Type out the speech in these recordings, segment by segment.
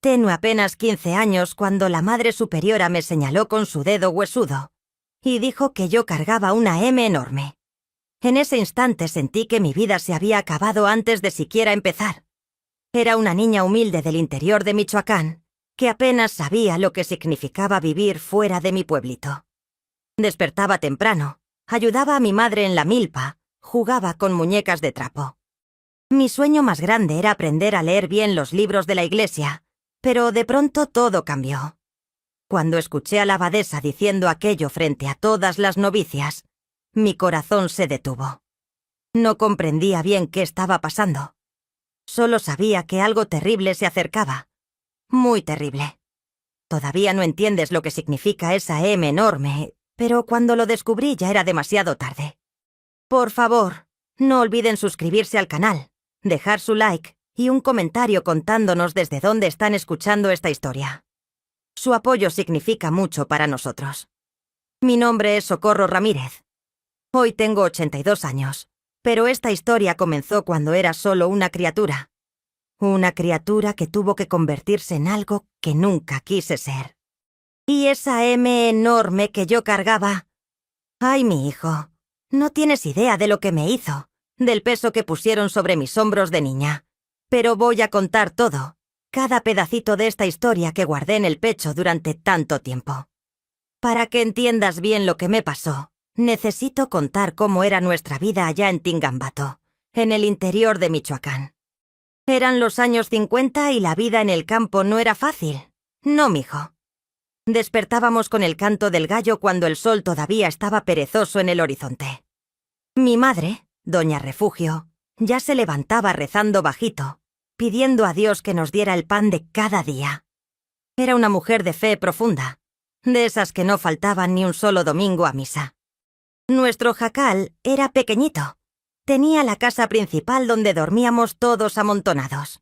tenue apenas 15 años cuando la Madre Superiora me señaló con su dedo huesudo y dijo que yo cargaba una M enorme. En ese instante sentí que mi vida se había acabado antes de siquiera empezar. Era una niña humilde del interior de Michoacán, que apenas sabía lo que significaba vivir fuera de mi pueblito. Despertaba temprano, ayudaba a mi madre en la milpa, jugaba con muñecas de trapo. Mi sueño más grande era aprender a leer bien los libros de la iglesia, pero de pronto todo cambió. Cuando escuché a la abadesa diciendo aquello frente a todas las novicias, mi corazón se detuvo. No comprendía bien qué estaba pasando. Solo sabía que algo terrible se acercaba. Muy terrible. Todavía no entiendes lo que significa esa M enorme, pero cuando lo descubrí ya era demasiado tarde. Por favor, no olviden suscribirse al canal, dejar su like y un comentario contándonos desde dónde están escuchando esta historia. Su apoyo significa mucho para nosotros. Mi nombre es Socorro Ramírez. Hoy tengo 82 años, pero esta historia comenzó cuando era solo una criatura. Una criatura que tuvo que convertirse en algo que nunca quise ser. Y esa M enorme que yo cargaba... ¡Ay, mi hijo! No tienes idea de lo que me hizo, del peso que pusieron sobre mis hombros de niña. Pero voy a contar todo, cada pedacito de esta historia que guardé en el pecho durante tanto tiempo. Para que entiendas bien lo que me pasó, necesito contar cómo era nuestra vida allá en Tingambato, en el interior de Michoacán. Eran los años 50 y la vida en el campo no era fácil. No, mijo. Despertábamos con el canto del gallo cuando el sol todavía estaba perezoso en el horizonte. Mi madre, doña Refugio, ya se levantaba rezando bajito, pidiendo a Dios que nos diera el pan de cada día. Era una mujer de fe profunda, de esas que no faltaban ni un solo domingo a misa. Nuestro jacal era pequeñito. Tenía la casa principal donde dormíamos todos amontonados.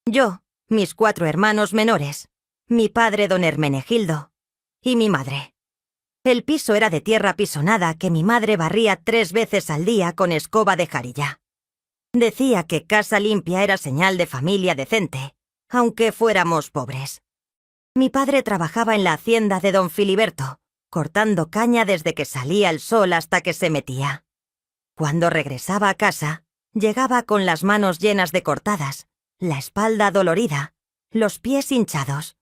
Yo, mis 4 hermanos menores, mi padre don Hermenegildo y mi madre. El piso era de tierra pisonada que mi madre barría 3 veces al día con escoba de jarilla. Decía que casa limpia era señal de familia decente, aunque fuéramos pobres. Mi padre trabajaba en la hacienda de don Filiberto, cortando caña desde que salía el sol hasta que se metía. Cuando regresaba a casa, llegaba con las manos llenas de cortadas, la espalda dolorida, los pies hinchados.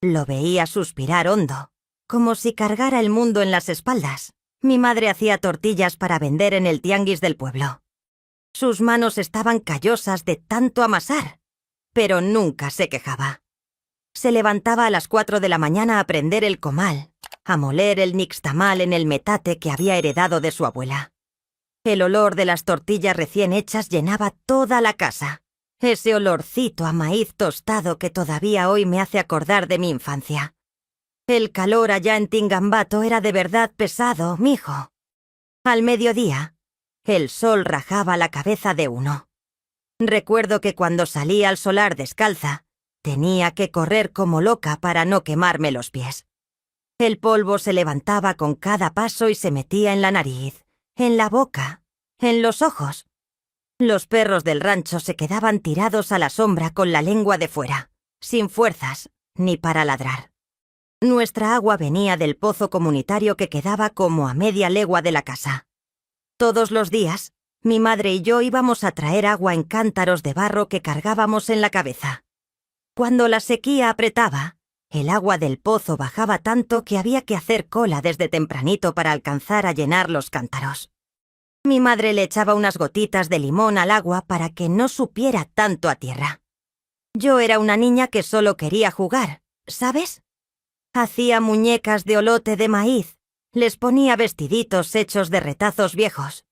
Lo veía suspirar hondo, como si cargara el mundo en las espaldas. Mi madre hacía tortillas para vender en el tianguis del pueblo. Sus manos estaban callosas de tanto amasar, pero nunca se quejaba. Se levantaba a las 4 de la mañana a prender el comal, a moler el nixtamal en el metate que había heredado de su abuela. El olor de las tortillas recién hechas llenaba toda la casa. Ese olorcito a maíz tostado que todavía hoy me hace acordar de mi infancia. El calor allá en Tingambato era de verdad pesado, mijo. Al mediodía, el sol rajaba la cabeza de uno. Recuerdo que cuando salía al solar descalza, tenía que correr como loca para no quemarme los pies. El polvo se levantaba con cada paso y se metía en la nariz, en la boca, en los ojos. Los perros del rancho se quedaban tirados a la sombra con la lengua de fuera, sin fuerzas, ni para ladrar. Nuestra agua venía del pozo comunitario que quedaba como a media legua de la casa. Todos los días, mi madre y yo íbamos a traer agua en cántaros de barro que cargábamos en la cabeza. Cuando la sequía apretaba, el agua del pozo bajaba tanto que había que hacer cola desde tempranito para alcanzar a llenar los cántaros. Mi madre le echaba unas gotitas de limón al agua para que no supiera tanto a tierra. Yo era una niña que solo quería jugar, ¿sabes? Hacía muñecas de olote de maíz, les ponía vestiditos hechos de retazos viejos.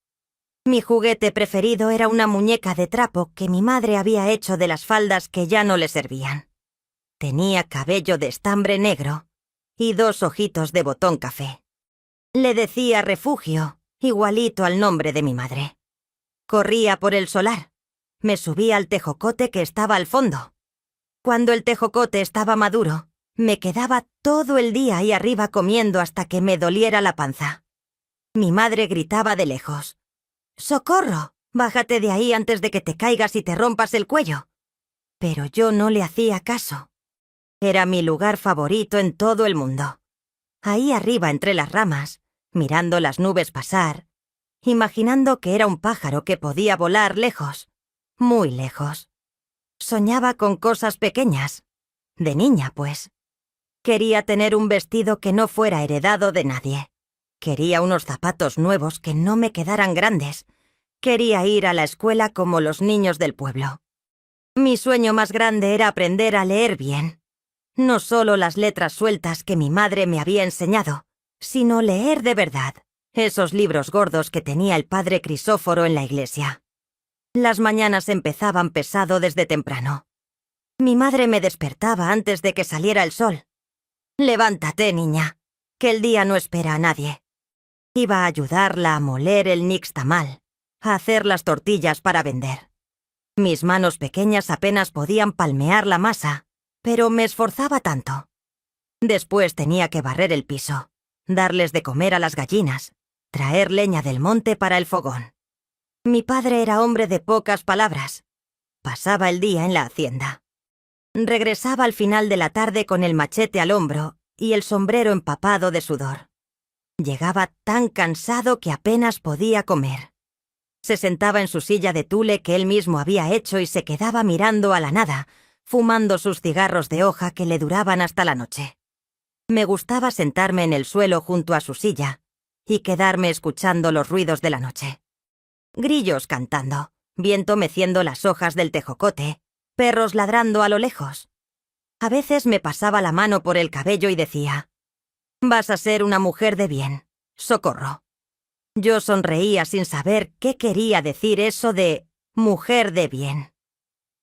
Mi juguete preferido era una muñeca de trapo que mi madre había hecho de las faldas que ya no le servían. Tenía cabello de estambre negro y 2 ojitos de botón café. Le decía Refugio, igualito al nombre de mi madre. Corría por el solar. Me subía al tejocote que estaba al fondo. Cuando el tejocote estaba maduro, me quedaba todo el día ahí arriba comiendo hasta que me doliera la panza. Mi madre gritaba de lejos: «¡Socorro! Bájate de ahí antes de que te caigas y te rompas el cuello». Pero yo no le hacía caso. Era mi lugar favorito en todo el mundo. Ahí arriba entre las ramas, mirando las nubes pasar, imaginando que era un pájaro que podía volar lejos, muy lejos. Soñaba con cosas pequeñas, de niña, pues. Quería tener un vestido que no fuera heredado de nadie. Quería unos zapatos nuevos que no me quedaran grandes. Quería ir a la escuela como los niños del pueblo. Mi sueño más grande era aprender a leer bien. No solo las letras sueltas que mi madre me había enseñado, sino leer de verdad, esos libros gordos que tenía el padre Crisóforo en la iglesia. Las mañanas empezaban pesado desde temprano. Mi madre me despertaba antes de que saliera el sol. «Levántate, niña, que el día no espera a nadie». Iba a ayudarla a moler el nixtamal, a hacer las tortillas para vender. Mis manos pequeñas apenas podían palmear la masa, pero me esforzaba tanto. Después tenía que barrer el piso, darles de comer a las gallinas, traer leña del monte para el fogón. Mi padre era hombre de pocas palabras. Pasaba el día en la hacienda. Regresaba al final de la tarde con el machete al hombro y el sombrero empapado de sudor. Llegaba tan cansado que apenas podía comer. Se sentaba en su silla de tule que él mismo había hecho y se quedaba mirando a la nada, fumando sus cigarros de hoja que le duraban hasta la noche. Me gustaba sentarme en el suelo junto a su silla y quedarme escuchando los ruidos de la noche. Grillos cantando, viento meciendo las hojas del tejocote, perros ladrando a lo lejos. A veces me pasaba la mano por el cabello y decía: «Vas a ser una mujer de bien, Socorro». Yo sonreía sin saber qué quería decir eso de mujer de bien.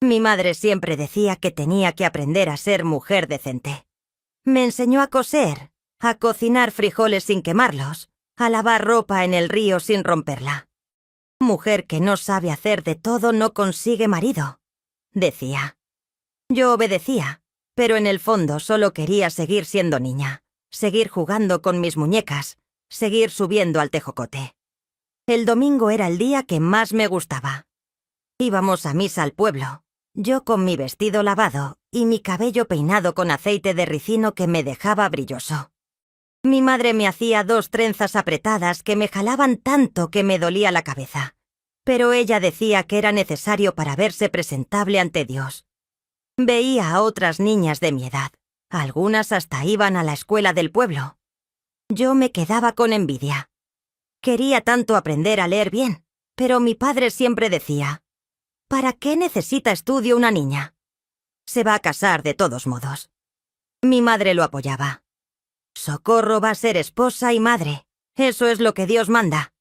Mi madre siempre decía que tenía que aprender a ser mujer decente. Me enseñó a coser, a cocinar frijoles sin quemarlos, a lavar ropa en el río sin romperla. Mujer que no sabe hacer de todo no consigue marido, decía. Yo obedecía, pero en el fondo solo quería seguir siendo niña, seguir jugando con mis muñecas, seguir subiendo al tejocote. El domingo era el día que más me gustaba. Íbamos a misa al pueblo, yo con mi vestido lavado y mi cabello peinado con aceite de ricino que me dejaba brilloso. Mi madre me hacía 2 trenzas apretadas que me jalaban tanto que me dolía la cabeza, pero ella decía que era necesario para verse presentable ante Dios. Veía a otras niñas de mi edad, algunas hasta iban a la escuela del pueblo. Yo me quedaba con envidia. Quería tanto aprender a leer bien, pero mi padre siempre decía: «¿Para qué necesita estudio una niña? Se va a casar de todos modos». Mi madre lo apoyaba. «Socorro va a ser esposa y madre, eso es lo que Dios manda».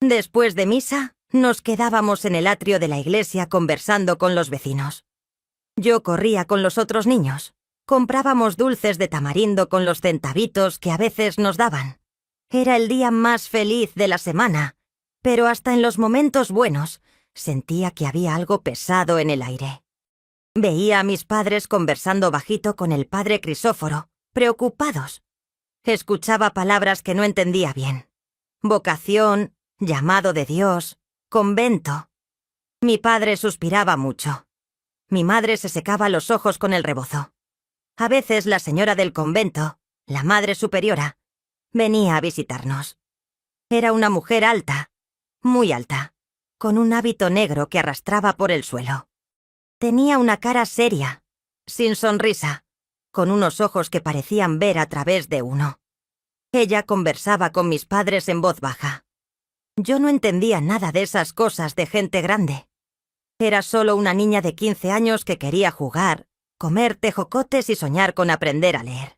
Después de misa, nos quedábamos en el atrio de la iglesia conversando con los vecinos. Yo corría con los otros niños. Comprábamos dulces de tamarindo con los centavitos que a veces nos daban. Era el día más feliz de la semana, pero hasta en los momentos buenos sentía que había algo pesado en el aire. Veía a mis padres conversando bajito con el padre Crisóforo, preocupados. Escuchaba palabras que no entendía bien. Vocación, llamado de Dios, convento. Mi padre suspiraba mucho. Mi madre se secaba los ojos con el rebozo. A veces la señora del convento, la madre superiora, venía a visitarnos. Era una mujer alta, muy alta, con un hábito negro que arrastraba por el suelo. Tenía una cara seria, sin sonrisa, con unos ojos que parecían ver a través de uno. Ella conversaba con mis padres en voz baja. Yo no entendía nada de esas cosas de gente grande. Era solo una niña de 15 años que quería jugar, comer tejocotes y soñar con aprender a leer.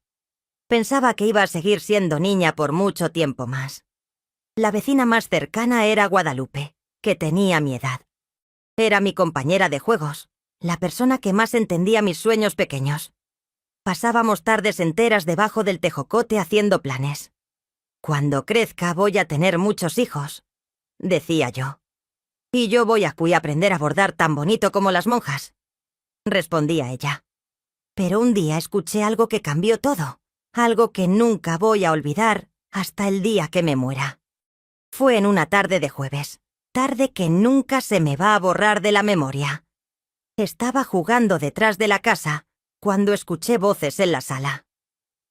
Pensaba que iba a seguir siendo niña por mucho tiempo más. La vecina más cercana era Guadalupe, que tenía mi edad. Era mi compañera de juegos, la persona que más entendía mis sueños pequeños. Pasábamos tardes enteras debajo del tejocote haciendo planes. «Cuando crezca voy a tener muchos hijos», decía yo. «Y yo voy a aprender a bordar tan bonito como las monjas», respondía ella. Pero un día escuché algo que cambió todo, algo que nunca voy a olvidar hasta el día que me muera. Fue en una tarde de jueves, tarde que nunca se me va a borrar de la memoria. Estaba jugando detrás de la casa, cuando escuché voces en la sala.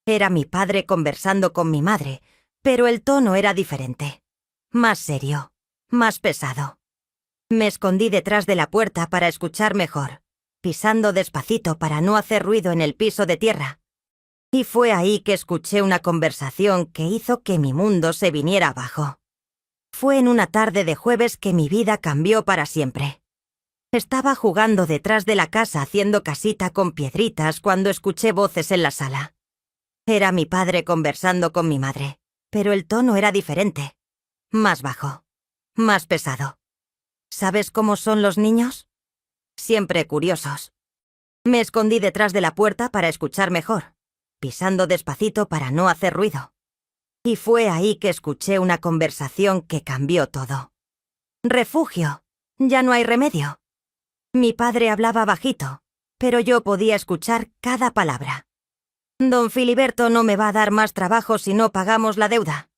Era mi padre conversando con mi madre, pero el tono era diferente. Más serio, más pesado. Me escondí detrás de la puerta para escuchar mejor, pisando despacito para no hacer ruido en el piso de tierra. Y fue ahí que escuché una conversación que hizo que mi mundo se viniera abajo. Fue en una tarde de jueves que mi vida cambió para siempre. Estaba jugando detrás de la casa haciendo casita con piedritas cuando escuché voces en la sala. Era mi padre conversando con mi madre, pero el tono era diferente. Más bajo, más pesado. ¿Sabes cómo son los niños? Siempre curiosos. Me escondí detrás de la puerta para escuchar mejor, pisando despacito para no hacer ruido. Y fue ahí que escuché una conversación que cambió todo. Refugio. Ya no hay remedio. Mi padre hablaba bajito, pero yo podía escuchar cada palabra. Don Filiberto no me va a dar más trabajo si no pagamos la deuda.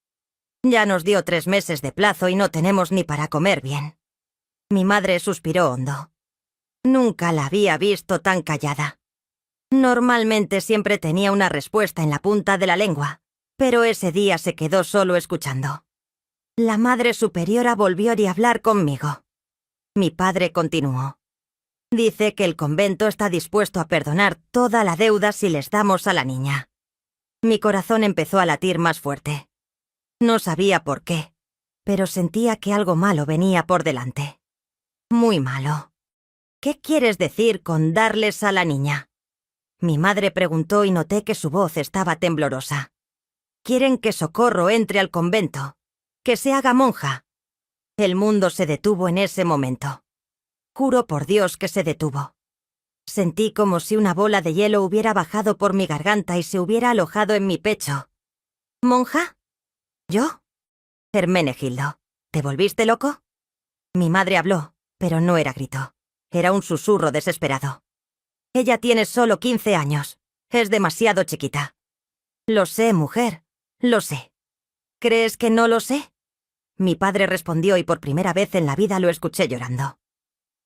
Ya nos dio 3 meses de plazo y no tenemos ni para comer bien. Mi madre suspiró hondo. Nunca la había visto tan callada. Normalmente siempre tenía una respuesta en la punta de la lengua, pero ese día se quedó solo escuchando. La Madre Superiora volvió a hablar conmigo. Mi padre continuó. Dice que el convento está dispuesto a perdonar toda la deuda si les damos a la niña. Mi corazón empezó a latir más fuerte. No sabía por qué, pero sentía que algo malo venía por delante. Muy malo. ¿Qué quieres decir con darles a la niña? Mi madre preguntó y noté que su voz estaba temblorosa. Quieren que Socorro entre al convento, que se haga monja. El mundo se detuvo en ese momento. Juro por Dios que se detuvo. Sentí como si una bola de hielo hubiera bajado por mi garganta y se hubiera alojado en mi pecho. ¿Monja? ¿Yo? Hermenegildo, ¿te volviste loco? Mi madre habló, pero no era grito. Era un susurro desesperado. Ella tiene solo 15 años. Es demasiado chiquita. Lo sé, mujer. Lo sé. ¿Crees que no lo sé? Mi padre respondió y por primera vez en la vida lo escuché llorando.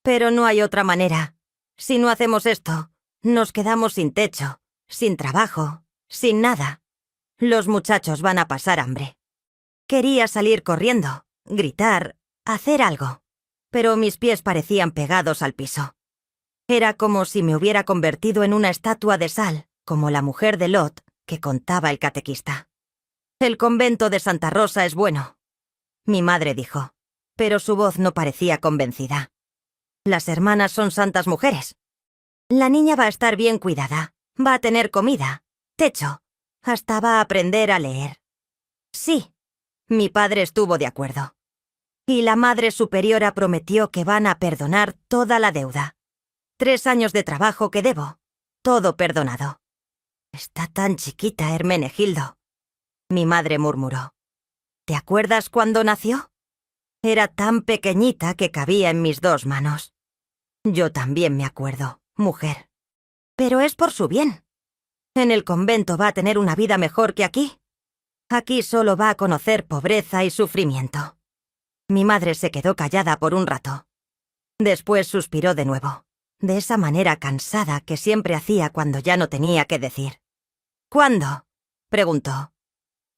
Pero no hay otra manera. Si no hacemos esto, nos quedamos sin techo, sin trabajo, sin nada. Los muchachos van a pasar hambre. Quería salir corriendo, gritar, hacer algo, pero mis pies parecían pegados al piso. Era como si me hubiera convertido en una estatua de sal, como la mujer de Lot que contaba el catequista. El convento de Santa Rosa es bueno, mi madre dijo, pero su voz no parecía convencida. Las hermanas son santas mujeres. La niña va a estar bien cuidada, va a tener comida, techo, hasta va a aprender a leer. Sí, mi padre estuvo de acuerdo. Y la Madre Superiora prometió que van a perdonar toda la deuda. 3 años de trabajo que debo, todo perdonado. Está tan chiquita, Hermenegildo. Mi madre murmuró. ¿Te acuerdas cuando nació? Era tan pequeñita que cabía en mis 2 manos. Yo también me acuerdo, mujer. Pero es por su bien. En el convento va a tener una vida mejor que aquí. Aquí solo va a conocer pobreza y sufrimiento. Mi madre se quedó callada por un rato. Después suspiró de nuevo, de esa manera cansada que siempre hacía cuando ya no tenía qué decir. ¿Cuándo? Preguntó.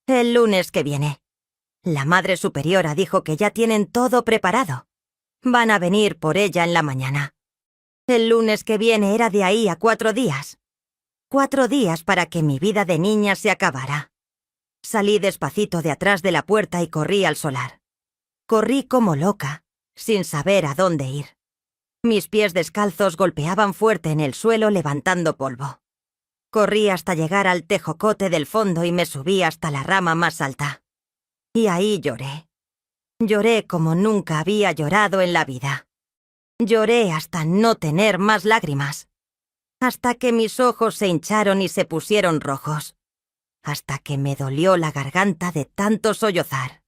El lunes que viene. La Madre Superiora dijo que ya tienen todo preparado. Van a venir por ella en la mañana. El lunes que viene era de ahí a 4 días. 4 días para que mi vida de niña se acabara. Salí despacito de atrás de la puerta y corrí al solar. Corrí como loca, sin saber a dónde ir. Mis pies descalzos golpeaban fuerte en el suelo levantando polvo. Corrí hasta llegar al tejocote del fondo y me subí hasta la rama más alta. Y ahí lloré. Lloré como nunca había llorado en la vida. Lloré hasta no tener más lágrimas. Hasta que mis ojos se hincharon y se pusieron rojos. Hasta que me dolió la garganta de tanto sollozar.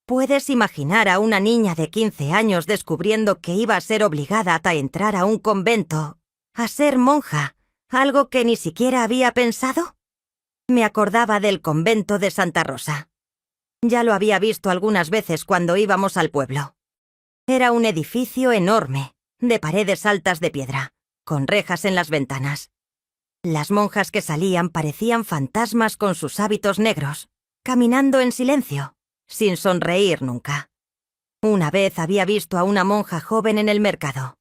¿Puedes imaginar a una niña de 15 años descubriendo que iba a ser obligada a entrar a un convento, a ser monja, algo que ni siquiera había pensado? Me acordaba del convento de Santa Rosa. Ya lo había visto algunas veces cuando íbamos al pueblo. Era un edificio enorme, de paredes altas de piedra, con rejas en las ventanas. Las monjas que salían parecían fantasmas con sus hábitos negros, caminando en silencio, sin sonreír nunca. Una vez había visto a una monja joven en el mercado.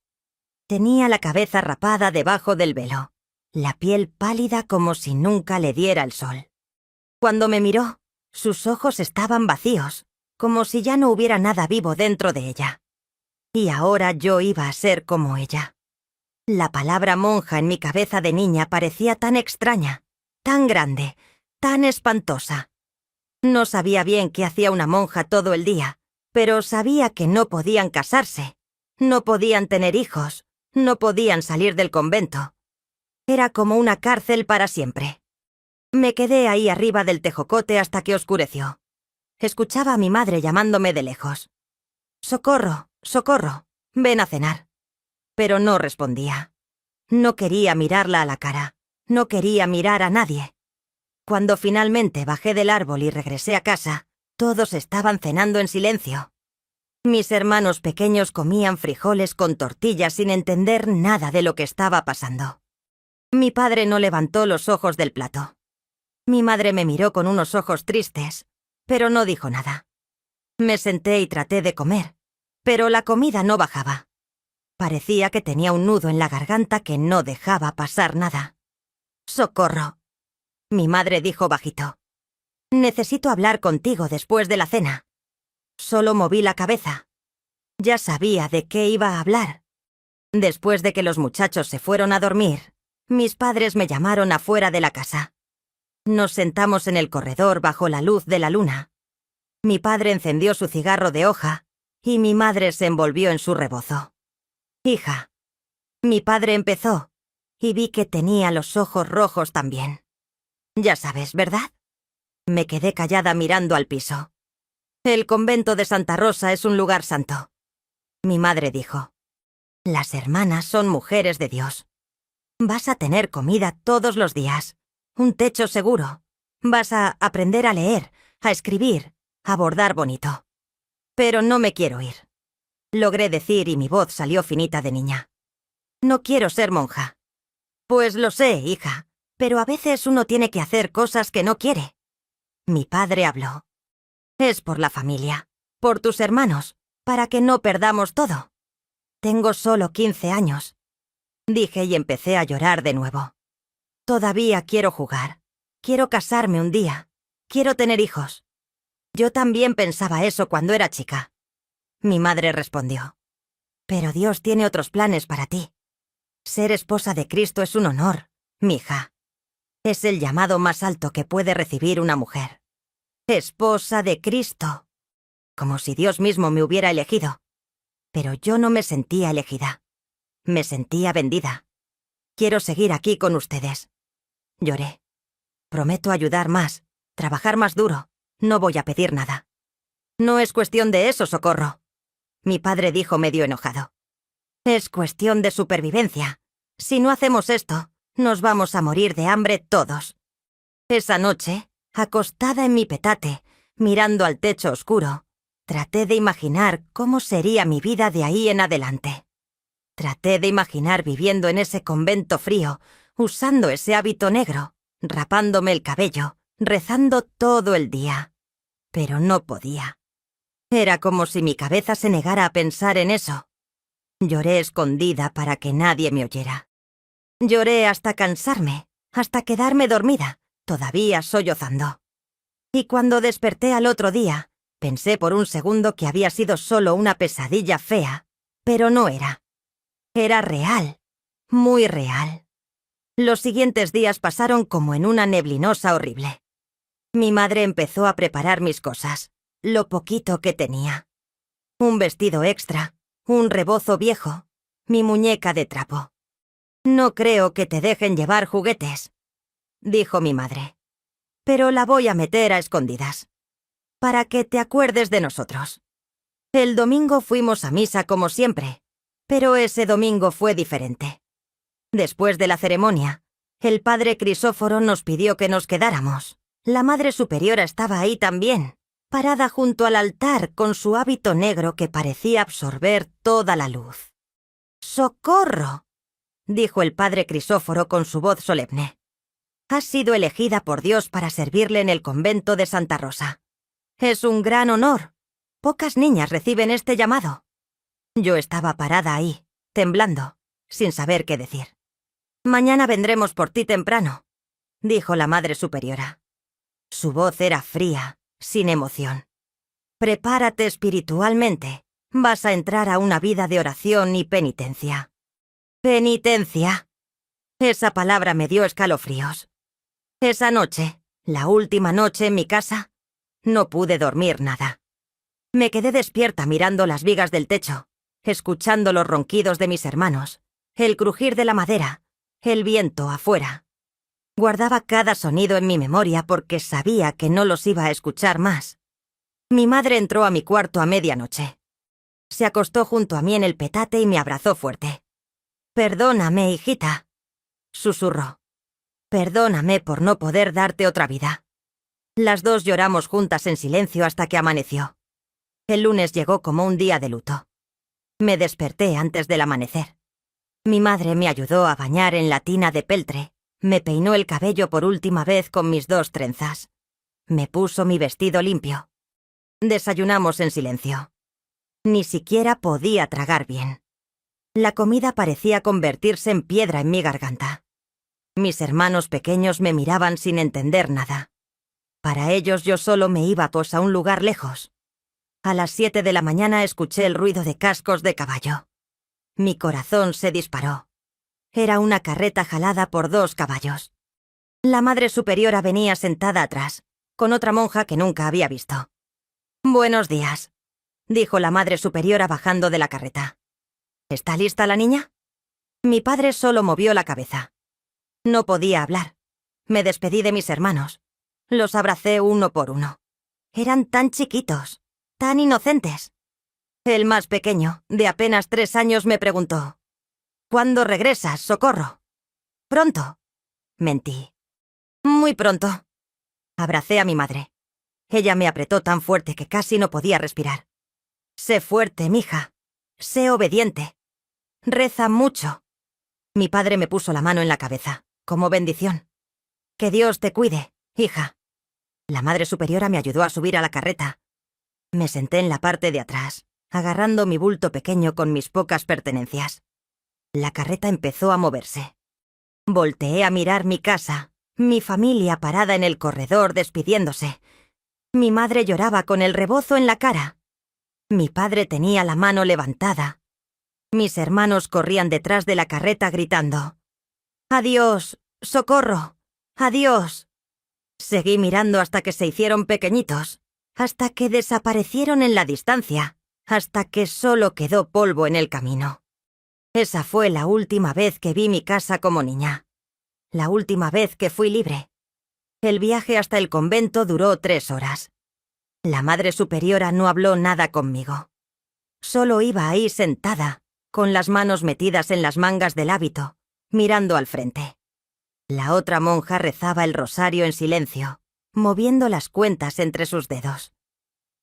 Tenía la cabeza rapada debajo del velo, la piel pálida como si nunca le diera el sol. Cuando me miró, sus ojos estaban vacíos, como si ya no hubiera nada vivo dentro de ella. Y ahora yo iba a ser como ella. La palabra monja en mi cabeza de niña parecía tan extraña, tan grande, tan espantosa. No sabía bien qué hacía una monja todo el día, pero sabía que no podían casarse, no podían tener hijos, no podían salir del convento. Era como una cárcel para siempre. Me quedé ahí arriba del tejocote hasta que oscureció. Escuchaba a mi madre llamándome de lejos. «Socorro, socorro, ven a cenar». Pero no respondía. No quería mirarla a la cara, no quería mirar a nadie. Cuando finalmente bajé del árbol y regresé a casa, todos estaban cenando en silencio. Mis hermanos pequeños comían frijoles con tortillas sin entender nada de lo que estaba pasando. Mi padre no levantó los ojos del plato. Mi madre me miró con unos ojos tristes, pero no dijo nada. Me senté y traté de comer, pero la comida no bajaba. Parecía que tenía un nudo en la garganta que no dejaba pasar nada. «Socorro», mi madre dijo bajito. «Necesito hablar contigo después de la cena». Solo moví la cabeza. Ya sabía de qué iba a hablar. Después de que los muchachos se fueron a dormir, mis padres me llamaron afuera de la casa. Nos sentamos en el corredor bajo la luz de la luna. Mi padre encendió su cigarro de hoja y mi madre se envolvió en su rebozo. «Hija». Mi padre empezó y vi que tenía los ojos rojos también. «Ya sabes, ¿verdad?». Me quedé callada mirando al piso. «El convento de Santa Rosa es un lugar santo». Mi madre dijo. «Las hermanas son mujeres de Dios. Vas a tener comida todos los días, un techo seguro. Vas a aprender a leer, a escribir, a bordar bonito. Pero no me quiero ir», logré decir y mi voz salió finita de niña. «No quiero ser monja». «Pues lo sé, hija, pero a veces uno tiene que hacer cosas que no quiere». Mi padre habló. «Es por la familia, por tus hermanos, para que no perdamos todo». «Tengo solo 15 años», dije y empecé a llorar de nuevo. «Todavía quiero jugar, quiero casarme un día, quiero tener hijos». «Yo también pensaba eso cuando era chica». Mi madre respondió. «Pero Dios tiene otros planes para ti. Ser esposa de Cristo es un honor, mija. Es el llamado más alto que puede recibir una mujer. Esposa de Cristo. Como si Dios mismo me hubiera elegido. Pero yo no me sentía elegida. Me sentía vendida. Quiero seguir aquí con ustedes». Lloré. «Prometo ayudar más, trabajar más duro. No voy a pedir nada». «No es cuestión de eso, Socorro», mi padre dijo medio enojado. «Es cuestión de supervivencia. Si no hacemos esto, nos vamos a morir de hambre todos». Esa noche, acostada en mi petate, mirando al techo oscuro, traté de imaginar cómo sería mi vida de ahí en adelante. Traté de imaginar viviendo en ese convento frío, usando ese hábito negro, rapándome el cabello, rezando todo el día. Pero no podía. Era como si mi cabeza se negara a pensar en eso. Lloré escondida para que nadie me oyera. Lloré hasta cansarme, hasta quedarme dormida, todavía sollozando. Y cuando desperté al otro día, pensé por un segundo que había sido solo una pesadilla fea, pero no era. Era real, muy real. Los siguientes días pasaron como en una neblinosa horrible. Mi madre empezó a preparar mis cosas, lo poquito que tenía. Un vestido extra, un rebozo viejo, mi muñeca de trapo. «No creo que te dejen llevar juguetes», dijo mi madre. «Pero la voy a meter a escondidas, para que te acuerdes de nosotros». El domingo fuimos a misa como siempre, pero ese domingo fue diferente. Después de la ceremonia, el padre Crisóforo nos pidió que nos quedáramos. La Madre Superiora estaba ahí también, parada junto al altar con su hábito negro que parecía absorber toda la luz. «¡Socorro!», dijo el padre Crisóforo con su voz solemne. Has sido elegida por Dios para servirle en el convento de Santa Rosa. Es un gran honor. Pocas niñas reciben este llamado. Yo estaba parada ahí, temblando, sin saber qué decir. Mañana vendremos por ti temprano, dijo la Madre Superiora. Su voz era fría, sin emoción. Prepárate espiritualmente. Vas a entrar a una vida de oración y penitencia. Penitencia. Esa palabra me dio escalofríos. Esa noche, la última noche en mi casa, no pude dormir nada. Me quedé despierta mirando las vigas del techo, escuchando los ronquidos de mis hermanos, el crujir de la madera, el viento afuera. Guardaba cada sonido en mi memoria porque sabía que no los iba a escuchar más. Mi madre entró a mi cuarto a medianoche. Se acostó junto a mí en el petate y me abrazó fuerte. «Perdóname, hijita», susurró. «Perdóname por no poder darte otra vida». Las dos lloramos juntas en silencio hasta que amaneció. El lunes llegó como un día de luto. Me desperté antes del amanecer. Mi madre me ayudó a bañar en la tina de peltre, me peinó el cabello por última vez con mis 2 trenzas. Me puso mi vestido limpio. Desayunamos en silencio. Ni siquiera podía tragar bien. La comida parecía convertirse en piedra en mi garganta. Mis pequeños me miraban sin entender nada. Para ellos yo solo me iba pues a un lugar lejos. A las 7 de la mañana escuché el ruido de cascos de caballo. Mi corazón se disparó. Era una carreta jalada por 2 caballos. La Madre Superiora venía sentada atrás, con otra monja que nunca había visto. «Buenos días», dijo la Madre Superiora bajando de la carreta. «¿Está lista la niña?» Mi padre solo movió la cabeza. No podía hablar. Me despedí de mis hermanos. Los abracé uno por uno. Eran tan chiquitos, tan inocentes. El más pequeño, de apenas 3 años, me preguntó: «¿Cuándo regresas, Socorro?» «Pronto», mentí. «Muy pronto». Abracé a mi madre. Ella me apretó tan fuerte que casi no podía respirar. «Sé fuerte, mija. Sé obediente. Reza mucho». Mi padre me puso la mano en la cabeza, como bendición. «Que Dios te cuide, hija». La Madre Superiora me ayudó a subir a la carreta. Me senté en la parte de atrás, agarrando mi bulto pequeño con mis pocas pertenencias. La carreta empezó a moverse. Volteé a mirar mi casa, mi familia parada en el corredor despidiéndose. Mi madre lloraba con el rebozo en la cara. Mi padre tenía la mano levantada. Mis hermanos corrían detrás de la carreta gritando: «¡Adiós, Socorro! ¡Adiós!». Seguí mirando hasta que se hicieron pequeñitos, hasta que desaparecieron en la distancia, hasta que solo quedó polvo en el camino. Esa fue la última vez que vi mi casa como niña. La última vez que fui libre. El viaje hasta el convento duró 3 horas. La Madre Superiora no habló nada conmigo. Solo iba ahí sentada, con las manos metidas en las mangas del hábito, mirando al frente. La otra monja rezaba el rosario en silencio, moviendo las cuentas entre sus dedos.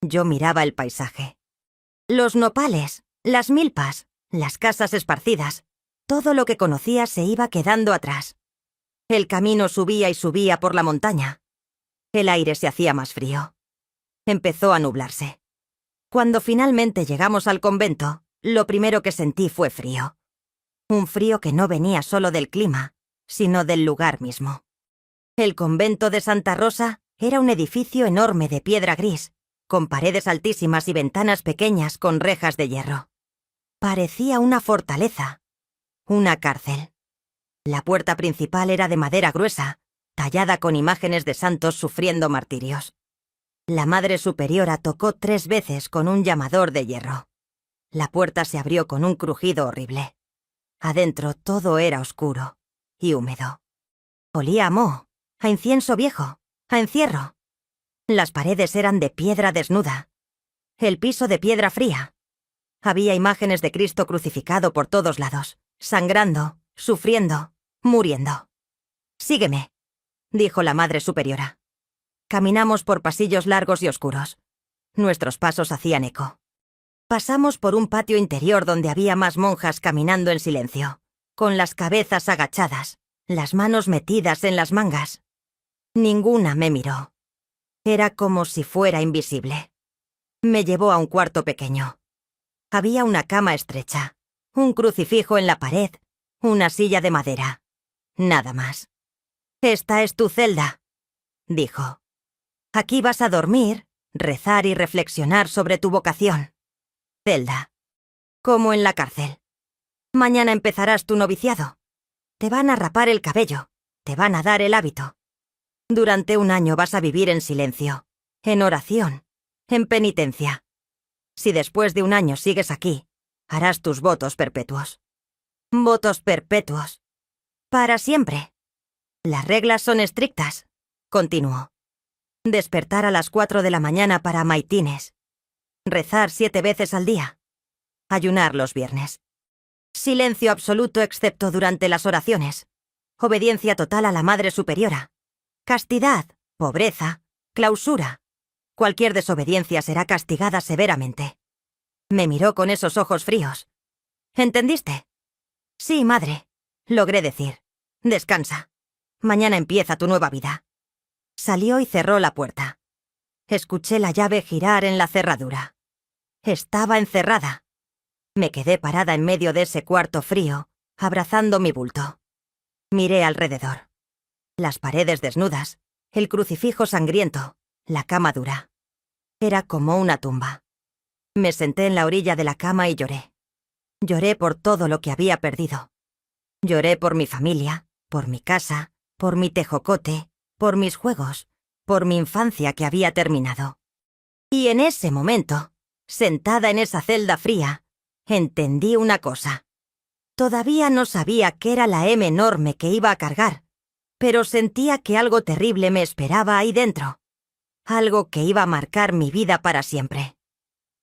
Yo miraba el paisaje. Los nopales, las milpas, las casas esparcidas, todo lo que conocía se iba quedando atrás. El camino subía y subía por la montaña. El aire se hacía más frío. Empezó a nublarse. Cuando finalmente llegamos al convento, lo primero que sentí fue frío. Un frío que no venía solo del clima, sino del lugar mismo. El convento de Santa Rosa era un edificio enorme de piedra gris, con paredes altísimas y ventanas pequeñas con rejas de hierro. Parecía una fortaleza, una cárcel. La puerta principal era de madera gruesa, tallada con imágenes de santos sufriendo martirios. La Madre Superiora tocó 3 veces con un llamador de hierro. La puerta se abrió con un crujido horrible. Adentro todo era oscuro y húmedo. Olía a moho, a incienso viejo, a encierro. Las paredes eran de piedra desnuda. El piso de piedra fría. Había imágenes de Cristo crucificado por todos lados, sangrando, sufriendo, muriendo. «Sígueme», dijo la Madre Superiora. Caminamos por pasillos largos y oscuros. Nuestros pasos hacían eco. Pasamos por un patio interior donde había más monjas caminando en silencio. con las cabezas agachadas, las manos metidas en las mangas. Ninguna me miró. Era como si fuera invisible. Me llevó a un cuarto pequeño. Había una cama estrecha, un crucifijo en la pared, una silla de madera. Nada más. «Esta es tu celda», dijo. «Aquí vas a dormir, rezar y reflexionar sobre tu vocación. Celda. Como en la cárcel. Mañana empezarás tu noviciado. Te van a rapar el cabello, te van a dar el hábito. Durante 1 año vas a vivir en silencio, en oración, en penitencia. Si después de 1 año sigues aquí, harás tus votos perpetuos. Votos perpetuos. Para siempre. Las reglas son estrictas», continuó. «Despertar a las 4 de la mañana para maitines. Rezar 7 veces al día. Ayunar los viernes. Silencio absoluto excepto durante las oraciones. Obediencia total a la Madre Superiora. Castidad, pobreza, clausura. Cualquier desobediencia será castigada severamente». Me miró con esos ojos fríos. «¿Entendiste?» «Sí, madre», logré decir. «Descansa. Mañana empieza tu nueva vida». Salió y cerró la puerta. Escuché la llave girar en la cerradura. Estaba encerrada. Me quedé parada en medio de ese cuarto frío, abrazando mi bulto. Miré alrededor. Las paredes desnudas, el crucifijo sangriento, la cama dura. Era como una tumba. Me senté en la orilla de la cama y lloré. Lloré por todo lo que había perdido. Lloré por mi familia, por mi casa, por mi tejocote, por mis juegos, por mi infancia que había terminado. Y en ese momento, sentada en esa celda fría, entendí una cosa. Todavía no sabía qué era la M enorme que iba a cargar, pero sentía que algo terrible me esperaba ahí dentro. Algo que iba a marcar mi vida para siempre.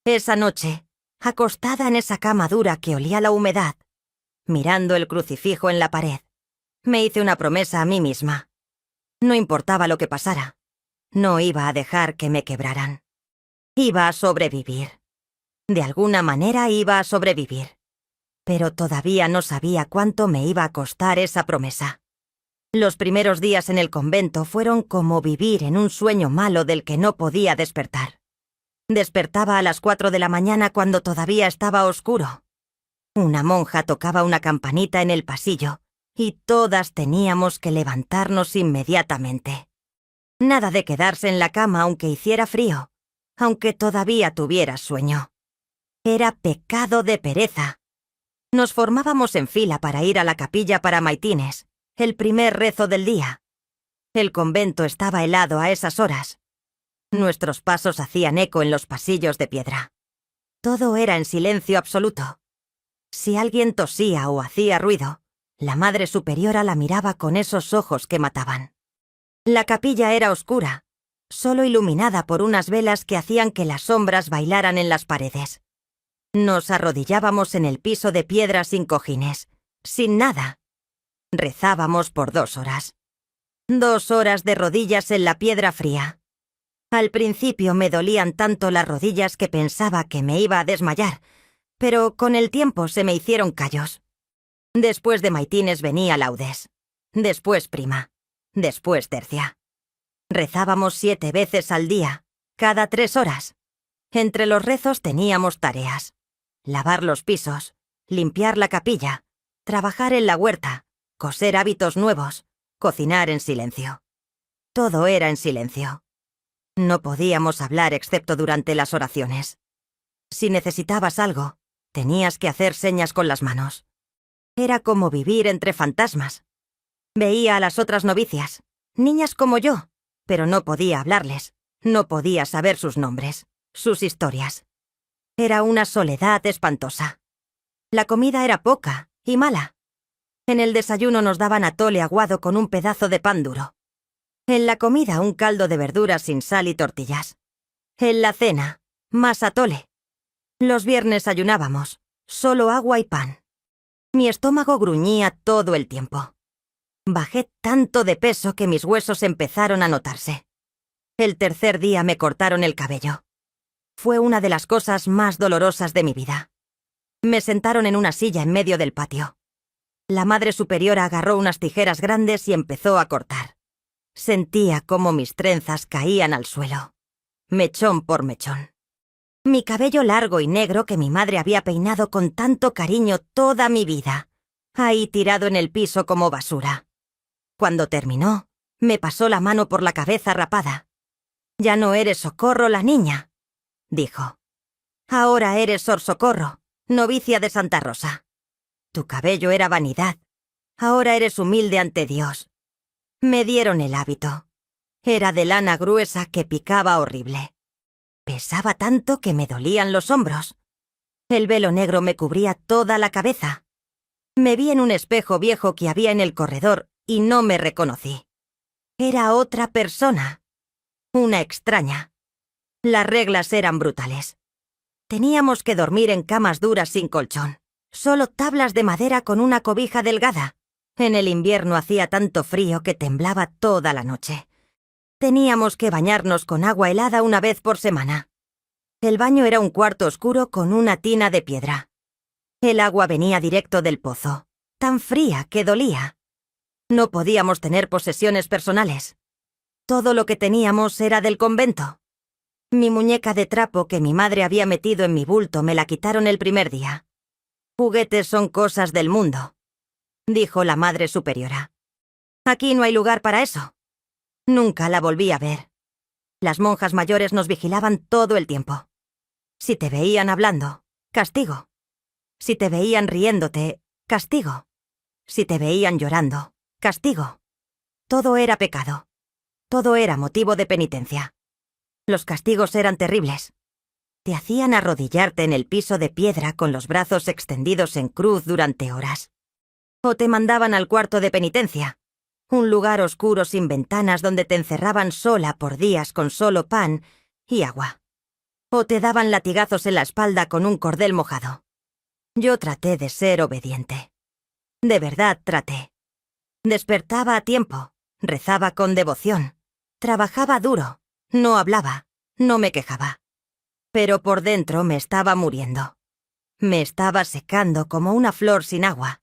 Esa noche, acostada en esa cama dura que olía a la humedad, mirando el crucifijo en la pared, me hice una promesa a mí misma. No importaba lo que pasara, no iba a dejar que me quebraran. Iba a sobrevivir. De alguna manera iba a sobrevivir. Pero todavía no sabía cuánto me iba a costar esa promesa. Los primeros días en el convento fueron como vivir en un sueño malo del que no podía despertar. Despertaba a las 4 de la mañana cuando todavía estaba oscuro. Una monja tocaba una campanita en el pasillo y todas teníamos que levantarnos inmediatamente. Nada de quedarse en la cama aunque hiciera frío, aunque todavía tuvieras sueño. Era pecado de pereza. Nos formábamos en fila para ir a la capilla para maitines, el primer rezo del día. El convento estaba helado a esas horas. Nuestros pasos hacían eco en los pasillos de piedra. Todo era en silencio absoluto. Si alguien tosía o hacía ruido, la Madre Superiora la miraba con esos ojos que mataban. La capilla era oscura, solo iluminada por unas velas que hacían que las sombras bailaran en las paredes. Nos arrodillábamos en el piso de piedra sin cojines, sin nada. Rezábamos por 2 horas. 2 horas de rodillas en la piedra fría. Al principio me dolían tanto las rodillas que pensaba que me iba a desmayar, pero con el tiempo se me hicieron callos. Después de maitines venía laudes, después prima, después tercia. Rezábamos 7 veces al día, cada 3 horas. Entre los rezos teníamos tareas: lavar los pisos, limpiar la capilla, trabajar en la huerta, coser hábitos nuevos, cocinar en silencio. Todo era en silencio. No podíamos hablar excepto durante las oraciones. Si necesitabas algo, tenías que hacer señas con las manos. Era como vivir entre fantasmas. Veía a las otras novicias, niñas como yo, pero no podía hablarles, no podía saber sus nombres, sus historias. Era una soledad espantosa. La comida era poca y mala. En el desayuno nos daban atole aguado con un pedazo de pan duro. En la comida un caldo de verduras sin sal y tortillas. En la cena, más atole. Los viernes ayunábamos, solo agua y pan. Mi estómago gruñía todo el tiempo. Bajé tanto de peso que mis huesos empezaron a notarse. El tercer día me cortaron el cabello. Fue una de las cosas más dolorosas de mi vida. Me sentaron en una silla en medio del patio. La Madre Superiora agarró unas tijeras grandes y empezó a cortar. Sentía cómo mis trenzas caían al suelo, mechón por mechón. Mi cabello largo y negro que mi madre había peinado con tanto cariño toda mi vida, ahí tirado en el piso como basura. Cuando terminó, me pasó la mano por la cabeza rapada. «Ya no eres Socorro la niña», dijo. «Ahora eres Sor Socorro, novicia de Santa Rosa. Tu cabello era vanidad. Ahora eres humilde ante Dios». Me dieron el hábito. Era de lana gruesa que picaba horrible. Pesaba tanto que me dolían los hombros. El velo negro me cubría toda la cabeza. Me vi en un espejo viejo que había en el corredor y no me reconocí. Era otra persona. Una extraña. Las reglas eran brutales. Teníamos que dormir en camas duras sin colchón. Solo tablas de madera con una cobija delgada. En el invierno hacía tanto frío que temblaba toda la noche. Teníamos que bañarnos con agua helada una vez por semana. El baño era un cuarto oscuro con una tina de piedra. El agua venía directo del pozo, tan fría que dolía. No podíamos tener posesiones personales. Todo lo que teníamos era del convento. Mi muñeca de trapo que mi madre había metido en mi bulto me la quitaron el primer día. «Juguetes son cosas del mundo», dijo la Madre Superiora. «Aquí no hay lugar para eso». Nunca la volví a ver. Las monjas mayores nos vigilaban todo el tiempo. Si te veían hablando, castigo. Si te veían riéndote, castigo. Si te veían llorando, castigo. Todo era pecado. Todo era motivo de penitencia. Los castigos eran terribles. Te hacían arrodillarte en el piso de piedra con los brazos extendidos en cruz durante horas. O te mandaban al cuarto de penitencia, un lugar oscuro sin ventanas donde te encerraban sola por días con solo pan y agua. O te daban latigazos en la espalda con un cordel mojado. Yo traté de ser obediente. De verdad traté. Despertaba a tiempo, rezaba con devoción, trabajaba duro, no hablaba, no me quejaba. Pero por dentro me estaba muriendo. Me estaba secando como una flor sin agua.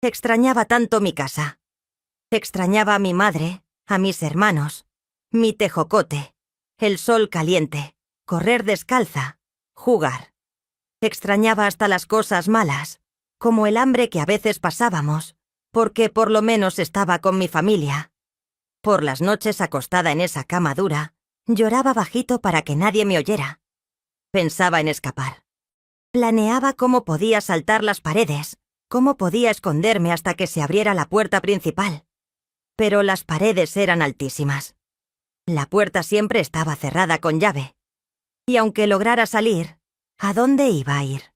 Extrañaba tanto mi casa. Extrañaba a mi madre, a mis hermanos, mi tejocote, el sol caliente, correr descalza, jugar. Extrañaba hasta las cosas malas, como el hambre que a veces pasábamos, porque por lo menos estaba con mi familia. Por las noches acostada en esa cama dura, lloraba bajito para que nadie me oyera. Pensaba en escapar. Planeaba cómo podía saltar las paredes, cómo podía esconderme hasta que se abriera la puerta principal. Pero las paredes eran altísimas. La puerta siempre estaba cerrada con llave. Y aunque lograra salir, ¿a dónde iba a ir?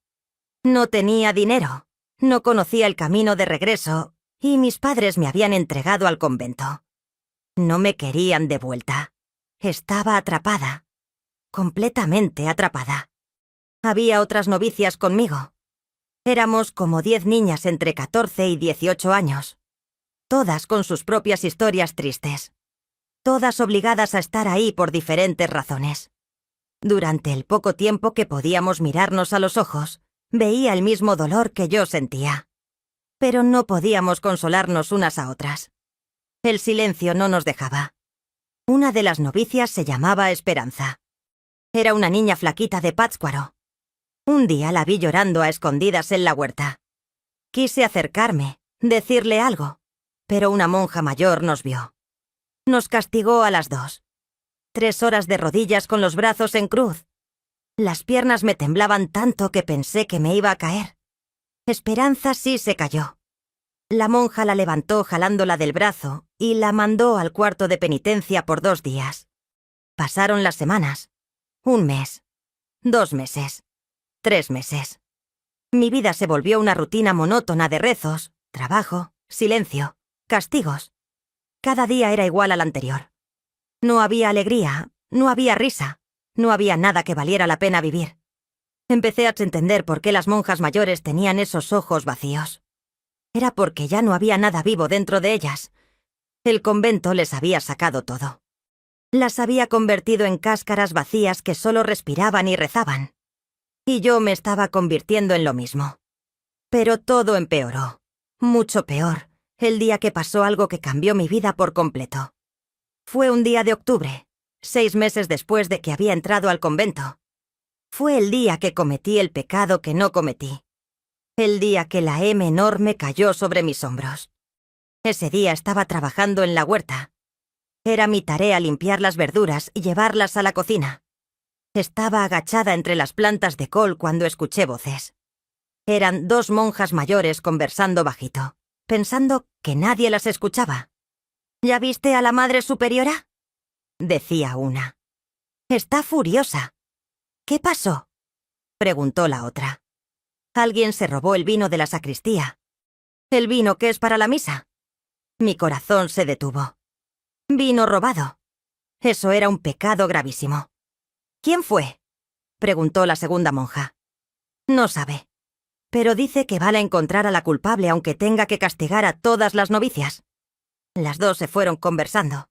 No tenía dinero, no conocía el camino de regreso, y mis padres me habían entregado al convento. No me querían de vuelta. Estaba atrapada. Completamente atrapada. Había otras novicias conmigo. Éramos como 10 niñas entre 14 y 18 años. Todas con sus propias historias tristes. Todas obligadas a estar ahí por diferentes razones. Durante el poco tiempo que podíamos mirarnos a los ojos, veía el mismo dolor que yo sentía. Pero no podíamos consolarnos unas a otras. El silencio no nos dejaba. Una de las novicias se llamaba Esperanza. Era una niña flaquita de Pátzcuaro. Un día la vi llorando a escondidas en la huerta. Quise acercarme, decirle algo, pero una monja mayor nos vio. Nos castigó a las dos. 3 horas de rodillas con los brazos en cruz. Las piernas me temblaban tanto que pensé que me iba a caer. Esperanza sí se cayó. La monja la levantó jalándola del brazo y la mandó al cuarto de penitencia por 2 días. Pasaron las semanas. 1 mes. 2 meses. 3 meses. Mi vida se volvió una rutina monótona de rezos, trabajo, silencio, castigos. Cada día era igual al anterior. No había alegría, no había risa, no había nada que valiera la pena vivir. Empecé a entender por qué las monjas mayores tenían esos ojos vacíos. Era porque ya no había nada vivo dentro de ellas. El convento les había sacado todo. Las había convertido en cáscaras vacías que solo respiraban y rezaban. Y yo me estaba convirtiendo en lo mismo. Pero todo empeoró. Mucho peor, el día que pasó algo que cambió mi vida por completo. Fue un día de octubre, 6 meses después de que había entrado al convento. Fue el día que cometí el pecado que no cometí. El día que la M enorme cayó sobre mis hombros. Ese día estaba trabajando en la huerta. Era mi tarea limpiar las verduras y llevarlas a la cocina. Estaba agachada entre las plantas de col cuando escuché voces. Eran 2 monjas mayores conversando bajito, pensando que nadie las escuchaba. ¿Ya viste a la Madre Superiora?, decía una. Está furiosa. ¿Qué pasó?, preguntó la otra. Alguien se robó el vino de la sacristía. ¿El vino que es para la misa? Mi corazón se detuvo. Vino robado. Eso era un pecado gravísimo. ¿Quién fue?, preguntó la segunda monja. No sabe, pero dice que va a encontrar a la culpable aunque tenga que castigar a todas las novicias. Las 2 se fueron conversando.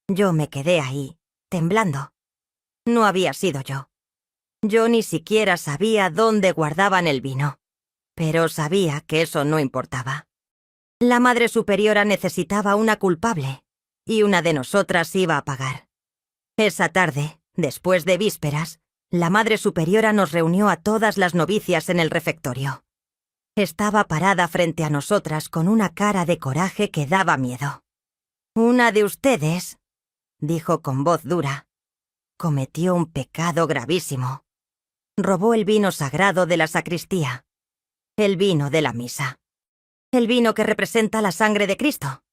Yo me quedé ahí, temblando. No había sido yo. Yo ni siquiera sabía dónde guardaban el vino, pero sabía que eso no importaba. La Madre Superiora necesitaba una culpable, y una de nosotras iba a pagar. Esa tarde, después de vísperas, la Madre Superiora nos reunió a todas las novicias en el refectorio. Estaba parada frente a nosotras con una cara de coraje que daba miedo. «Una de ustedes», dijo con voz dura, «cometió un pecado gravísimo. Robó el vino sagrado de la sacristía, el vino de la misa, el vino que representa la sangre de Cristo».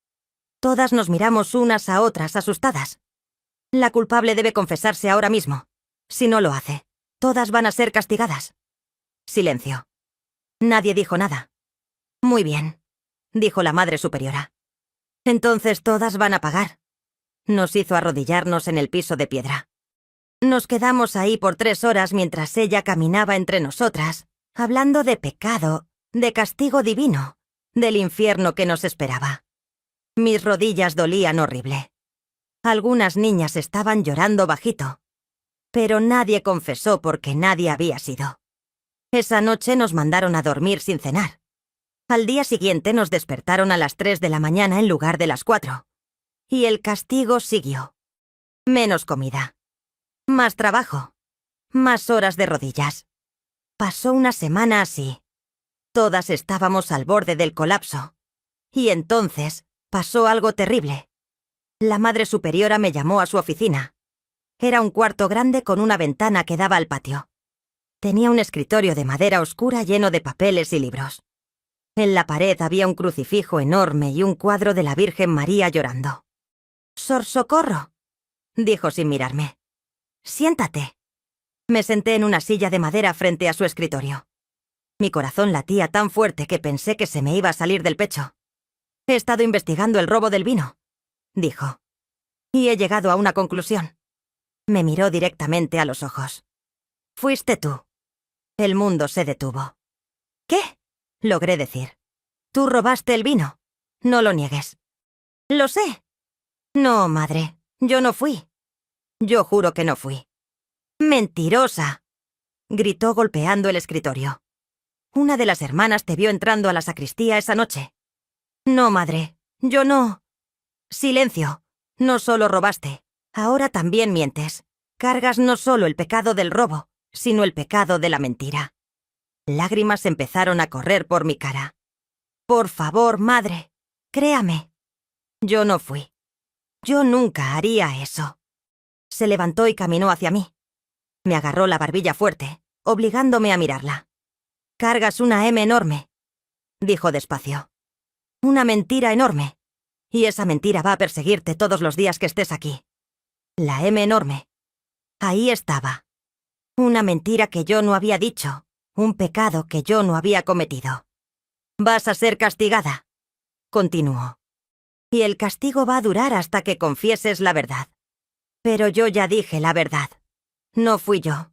Todas nos miramos unas a otras asustadas. La culpable debe confesarse ahora mismo. Si no lo hace, todas van a ser castigadas. Silencio. Nadie dijo nada. Muy bien, dijo la Madre Superiora. Entonces todas van a pagar. Nos hizo arrodillarnos en el piso de piedra. Nos quedamos ahí por 3 horas mientras ella caminaba entre nosotras, hablando de pecado, de castigo divino, del infierno que nos esperaba. Mis rodillas dolían horrible. Algunas niñas estaban llorando bajito, pero nadie confesó porque nadie había sido. Esa noche nos mandaron a dormir sin cenar. Al día siguiente nos despertaron a las 3 de la mañana en lugar de las 4. Y el castigo siguió. Menos comida. Más trabajo. Más horas de rodillas. Pasó una semana así. Todas estábamos al borde del colapso. Y entonces pasó algo terrible. La Madre Superiora me llamó a su oficina. Era un cuarto grande con una ventana que daba al patio. Tenía un escritorio de madera oscura lleno de papeles y libros. En la pared había un crucifijo enorme y un cuadro de la Virgen María llorando. «Sor Socorro», dijo sin mirarme. «Siéntate». Me senté en una silla de madera frente a su escritorio. Mi corazón latía tan fuerte que pensé que se me iba a salir del pecho. «He estado investigando el robo del vino», dijo. «Y he llegado a una conclusión». Me miró directamente a los ojos. «Fuiste tú». El mundo se detuvo. «¿Qué?», logré decir. «Tú robaste el vino. No lo niegues». «Lo sé». «No, madre, yo no fui». «Yo juro que no fui». «Mentirosa», gritó golpeando el escritorio. «Una de las hermanas te vio entrando a la sacristía esa noche». «No, madre, yo no». «Silencio. No solo robaste, ahora también mientes. Cargas no solo el pecado del robo, sino el pecado de la mentira». Lágrimas empezaron a correr por mi cara. «Por favor, madre, créame. Yo no fui. Yo nunca haría eso». Se levantó y caminó hacia mí. Me agarró la barbilla fuerte, obligándome a mirarla. «Cargas una M enorme», dijo despacio. «Una mentira enorme. Y esa mentira va a perseguirte todos los días que estés aquí». La M enorme. Ahí estaba. Una mentira que yo no había dicho, un pecado que yo no había cometido. «Vas a ser castigada», continuó. «Y el castigo va a durar hasta que confieses la verdad». Pero yo ya dije la verdad. No fui yo.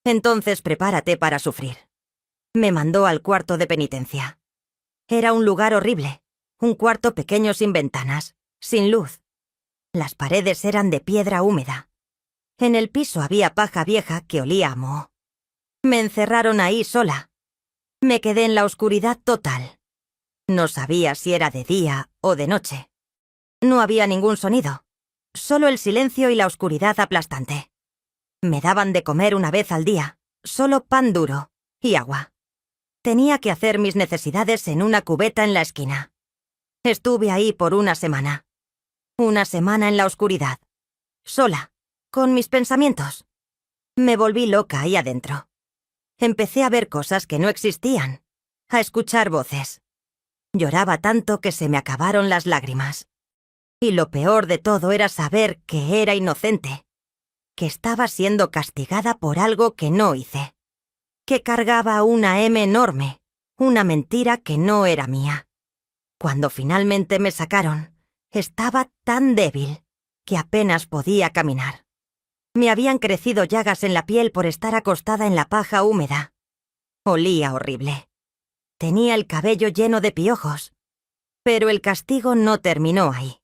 Entonces prepárate para sufrir. Me mandó al cuarto de penitencia. Era un lugar horrible, un cuarto pequeño sin ventanas, sin luz. Las paredes eran de piedra húmeda. En el piso había paja vieja que olía a moho. Me encerraron ahí sola. Me quedé en la oscuridad total. No sabía si era de día o de noche. No había ningún sonido, solo el silencio y la oscuridad aplastante. Me daban de comer una vez al día, solo pan duro y agua. Tenía que hacer mis necesidades en una cubeta en la esquina. Estuve ahí por una semana. Una semana en la oscuridad, sola, con mis pensamientos. Me volví loca ahí adentro. Empecé a ver cosas que no existían, a escuchar voces. Lloraba tanto que se me acabaron las lágrimas. Y lo peor de todo era saber que era inocente, que estaba siendo castigada por algo que no hice, que cargaba una M enorme, una mentira que no era mía. Cuando finalmente me sacaron, estaba tan débil que apenas podía caminar. Me habían crecido llagas en la piel por estar acostada en la paja húmeda. Olía horrible. Tenía el cabello lleno de piojos. Pero el castigo no terminó ahí.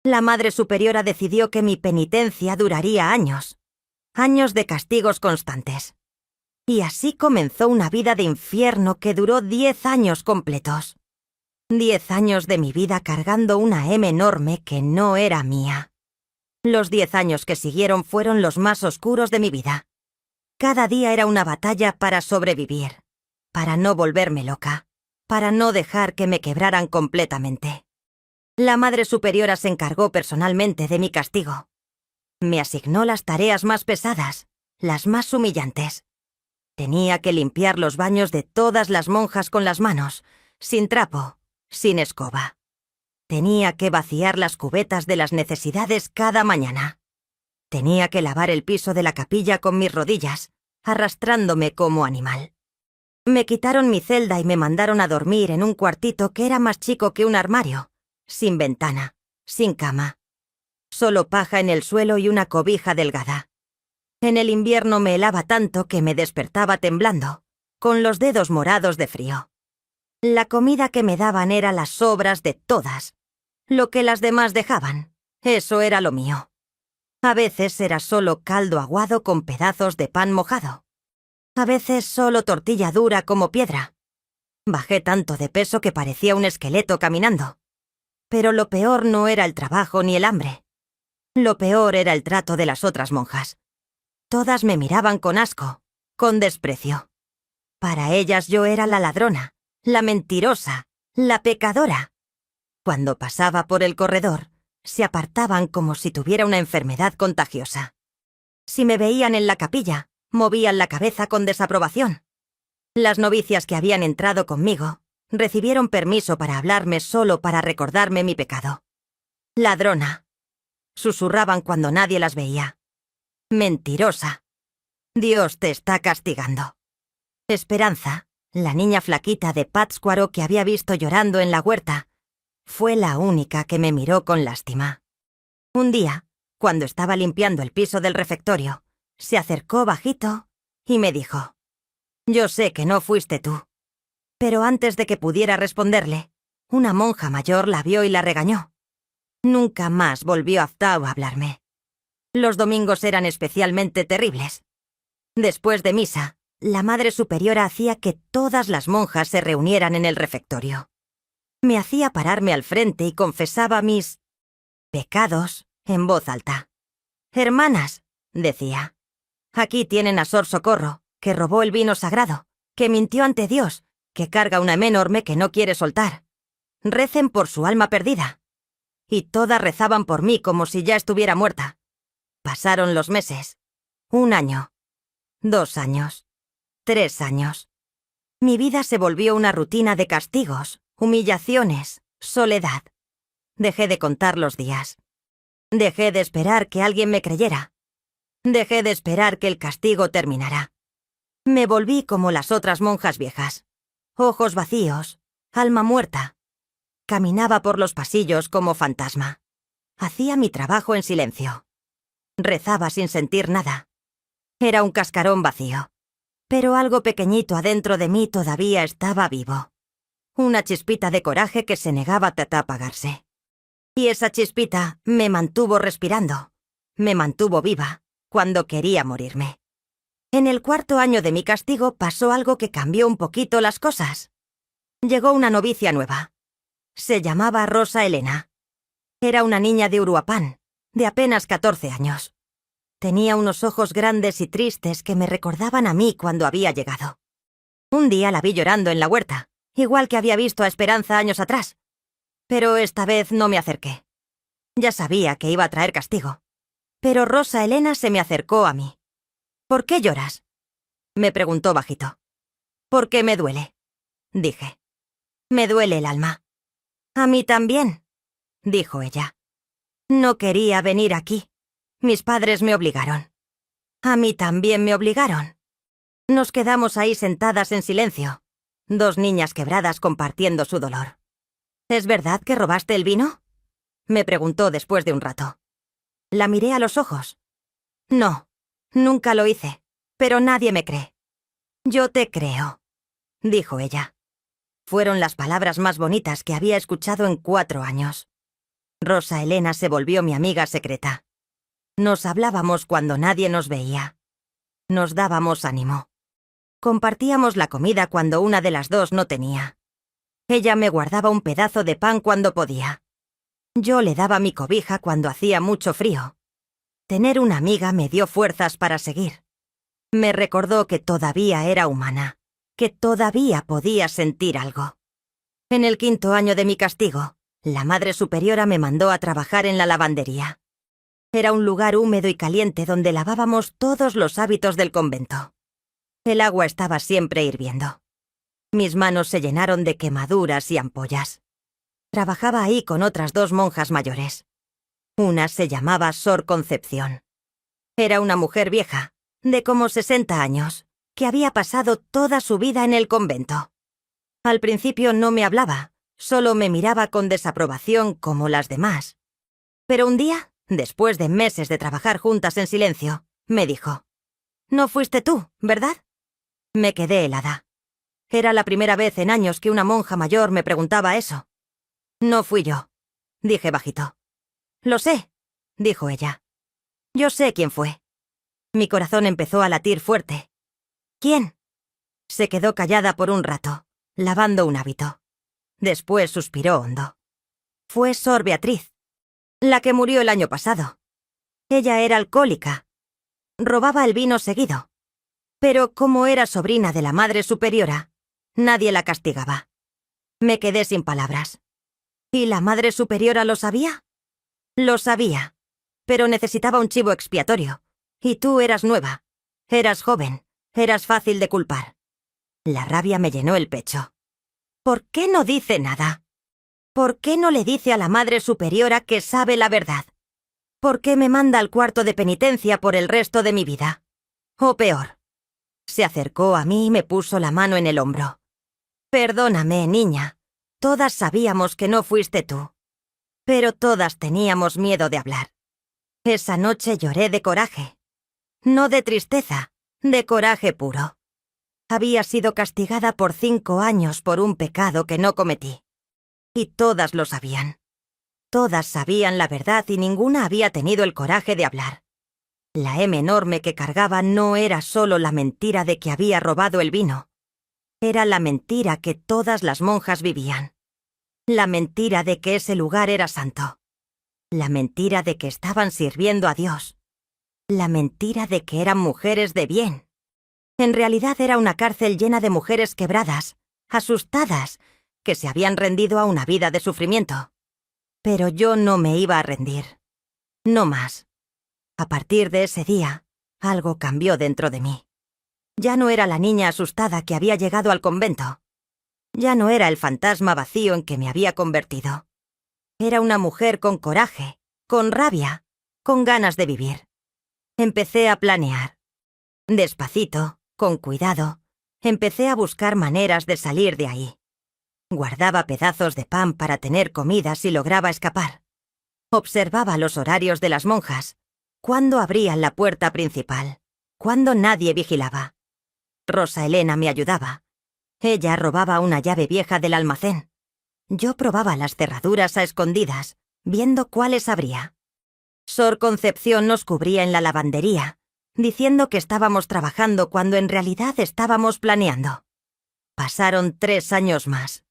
La Madre Superiora decidió que mi penitencia duraría años. Años de castigos constantes. Y así comenzó una vida de infierno que duró 10 años completos. 10 años de mi vida cargando una M enorme que no era mía. Los 10 años que siguieron fueron los más oscuros de mi vida. Cada día era una batalla para sobrevivir, para no volverme loca, para no dejar que me quebraran completamente. La Madre Superiora se encargó personalmente de mi castigo. Me asignó las tareas más pesadas, las más humillantes. Tenía que limpiar los baños de todas las monjas con las manos, sin trapo, sin escoba. Tenía que vaciar las cubetas de las necesidades cada mañana. Tenía que lavar el piso de la capilla con mis rodillas, arrastrándome como animal. Me quitaron mi celda y me mandaron a dormir en un cuartito que era más chico que un armario, sin ventana, sin cama. Solo paja en el suelo y una cobija delgada. En el invierno me helaba tanto que me despertaba temblando, con los dedos morados de frío. La comida que me daban era las sobras de todas. Lo que las demás dejaban, eso era lo mío. A veces era solo caldo aguado con pedazos de pan mojado. A veces solo tortilla dura como piedra. Bajé tanto de peso que parecía un esqueleto caminando. Pero lo peor no era el trabajo ni el hambre. Lo peor era el trato de las otras monjas. Todas me miraban con asco, con desprecio. Para ellas yo era la ladrona, la mentirosa, la pecadora. Cuando pasaba por el corredor, se apartaban como si tuviera una enfermedad contagiosa. Si me veían en la capilla, movían la cabeza con desaprobación. Las novicias que habían entrado conmigo recibieron permiso para hablarme solo para recordarme mi pecado. Ladrona. Susurraban cuando nadie las veía. Mentirosa. Dios te está castigando. Esperanza, la niña flaquita de Pátzcuaro que había visto llorando en la huerta, fue la única que me miró con lástima. Un día, cuando estaba limpiando el piso del refectorio, se acercó bajito y me dijo: «Yo sé que no fuiste tú». Pero antes de que pudiera responderle, una monja mayor la vio y la regañó. Nunca más volvió Aftau a hablarme. Los domingos eran especialmente terribles. Después de misa, la Madre Superiora hacía que todas las monjas se reunieran en el refectorio. Me hacía pararme al frente y confesaba mis pecados en voz alta. «Hermanas», decía, «aquí tienen a Sor Socorro, que robó el vino sagrado, que mintió ante Dios, que carga una M enorme que no quiere soltar. Recen por su alma perdida». Y todas rezaban por mí como si ya estuviera muerta. Pasaron los meses. 1 año. 2 años. 3 años. Mi vida se volvió una rutina de castigos, humillaciones, soledad. Dejé de contar los días. Dejé de esperar que alguien me creyera. Dejé de esperar que el castigo terminara. Me volví como las otras monjas viejas. Ojos vacíos, alma muerta. Caminaba por los pasillos como fantasma. Hacía mi trabajo en silencio. Rezaba sin sentir nada. Era un cascarón vacío. Pero algo pequeñito adentro de mí todavía estaba vivo. Una chispita de coraje que se negaba a apagarse. Y esa chispita me mantuvo respirando. Me mantuvo viva cuando quería morirme. En el 4º año de mi castigo pasó algo que cambió un poquito las cosas. Llegó una novicia nueva. Se llamaba Rosa Elena. Era una niña de Uruapan, de apenas 14 años. Tenía unos ojos grandes y tristes que me recordaban a mí cuando había llegado. Un día la vi llorando en la huerta, igual que había visto a Esperanza años atrás. Pero esta vez no me acerqué. Ya sabía que iba a traer castigo. Pero Rosa Elena se me acercó a mí. «¿Por qué lloras?», me preguntó bajito. «Porque me duele», dije. «Me duele el alma». «A mí también», dijo ella. «No quería venir aquí. Mis padres me obligaron». «A mí también me obligaron». Nos quedamos ahí sentadas en silencio, dos niñas quebradas compartiendo su dolor. «¿Es verdad que robaste el vino?», me preguntó después de un rato. La miré a los ojos. «No, nunca lo hice, pero nadie me cree». «Yo te creo», dijo ella. Fueron las palabras más bonitas que había escuchado en 4 años. Rosa Elena se volvió mi amiga secreta. Nos hablábamos cuando nadie nos veía. Nos dábamos ánimo. Compartíamos la comida cuando una de las dos no tenía. Ella me guardaba un pedazo de pan cuando podía. Yo le daba mi cobija cuando hacía mucho frío. Tener una amiga me dio fuerzas para seguir. Me recordó que todavía era humana, que todavía podía sentir algo. En el 5.º año de mi castigo, la Madre Superiora me mandó a trabajar en la lavandería. Era un lugar húmedo y caliente donde lavábamos todos los hábitos del convento. El agua estaba siempre hirviendo. Mis manos se llenaron de quemaduras y ampollas. Trabajaba ahí con otras 2 monjas mayores. Una se llamaba Sor Concepción. Era una mujer vieja, de como 60 años, que había pasado toda su vida en el convento. Al principio no me hablaba, solo me miraba con desaprobación como las demás. Pero un día, después de meses de trabajar juntas en silencio, me dijo: «No fuiste tú, ¿verdad?». Me quedé helada. Era la primera vez en años que una monja mayor me preguntaba eso. «No fui yo», dije bajito. «Lo sé», dijo ella. «Yo sé quién fue». Mi corazón empezó a latir fuerte. «¿Quién?». Se quedó callada por un rato, lavando un hábito. Después suspiró hondo. «Fue Sor Beatriz, la que murió el año pasado. Ella era alcohólica. Robaba el vino seguido. Pero como era sobrina de la Madre Superiora, nadie la castigaba». Me quedé sin palabras. ¿Y la Madre Superiora lo sabía? Lo sabía, pero necesitaba un chivo expiatorio. Y tú eras nueva, eras joven, eras fácil de culpar. La rabia me llenó el pecho. ¿Por qué no dice nada? ¿Por qué no le dice a la Madre Superiora que sabe la verdad? ¿Por qué me manda al cuarto de penitencia por el resto de mi vida? O peor. Se acercó a mí y me puso la mano en el hombro. «Perdóname, niña. Todas sabíamos que no fuiste tú. Pero todas teníamos miedo de hablar. Esa noche lloré de coraje. No de tristeza, de coraje puro. Había sido castigada por 5 años por un pecado que no cometí. Y todas lo sabían. Todas sabían la verdad y ninguna había tenido el coraje de hablar. La M enorme que cargaba no era solo la mentira de que había robado el vino. Era la mentira que todas las monjas vivían. La mentira de que ese lugar era santo. La mentira de que estaban sirviendo a Dios. La mentira de que eran mujeres de bien. En realidad era una cárcel llena de mujeres quebradas, asustadas, que se habían rendido a una vida de sufrimiento. Pero yo no me iba a rendir. No más. A partir de ese día, algo cambió dentro de mí. Ya no era la niña asustada que había llegado al convento. Ya no era el fantasma vacío en que me había convertido. Era una mujer con coraje, con rabia, con ganas de vivir. Empecé a planear. Despacito, con cuidado, empecé a buscar maneras de salir de ahí. Guardaba pedazos de pan para tener comida si lograba escapar. Observaba los horarios de las monjas, cuándo abrían la puerta principal, cuándo nadie vigilaba. Rosa Elena me ayudaba. Ella robaba una llave vieja del almacén. Yo probaba las cerraduras a escondidas, viendo cuáles abría. Sor Concepción nos cubría en la lavandería, diciendo que estábamos trabajando cuando en realidad estábamos planeando. Pasaron 3 años más.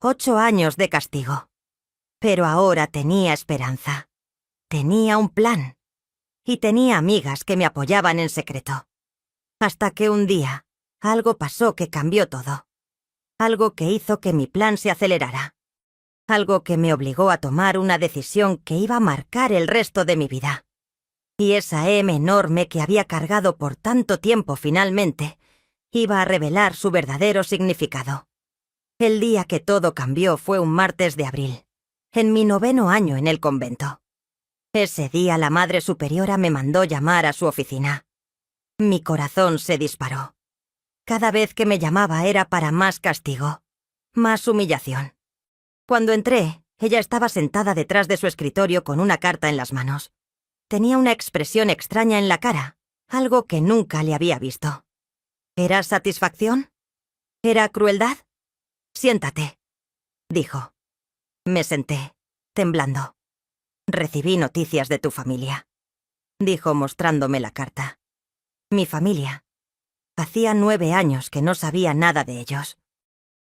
8 años de castigo. Pero ahora tenía esperanza. Tenía un plan. Y tenía amigas que me apoyaban en secreto. Hasta que un día, algo pasó que cambió todo. Algo que hizo que mi plan se acelerara. Algo que me obligó a tomar una decisión que iba a marcar el resto de mi vida. Y esa M enorme que había cargado por tanto tiempo finalmente, iba a revelar su verdadero significado. El día que todo cambió fue un martes de abril, en mi 9º año en el convento. Ese día la Madre Superiora me mandó llamar a su oficina. Mi corazón se disparó. Cada vez que me llamaba era para más castigo, más humillación. Cuando entré, ella estaba sentada detrás de su escritorio con una carta en las manos. Tenía una expresión extraña en la cara, algo que nunca le había visto. ¿Era satisfacción? ¿Era crueldad? Siéntate, dijo. Me senté, temblando. Recibí noticias de tu familia, dijo mostrándome la carta. Mi familia. Hacía 9 años que no sabía nada de ellos.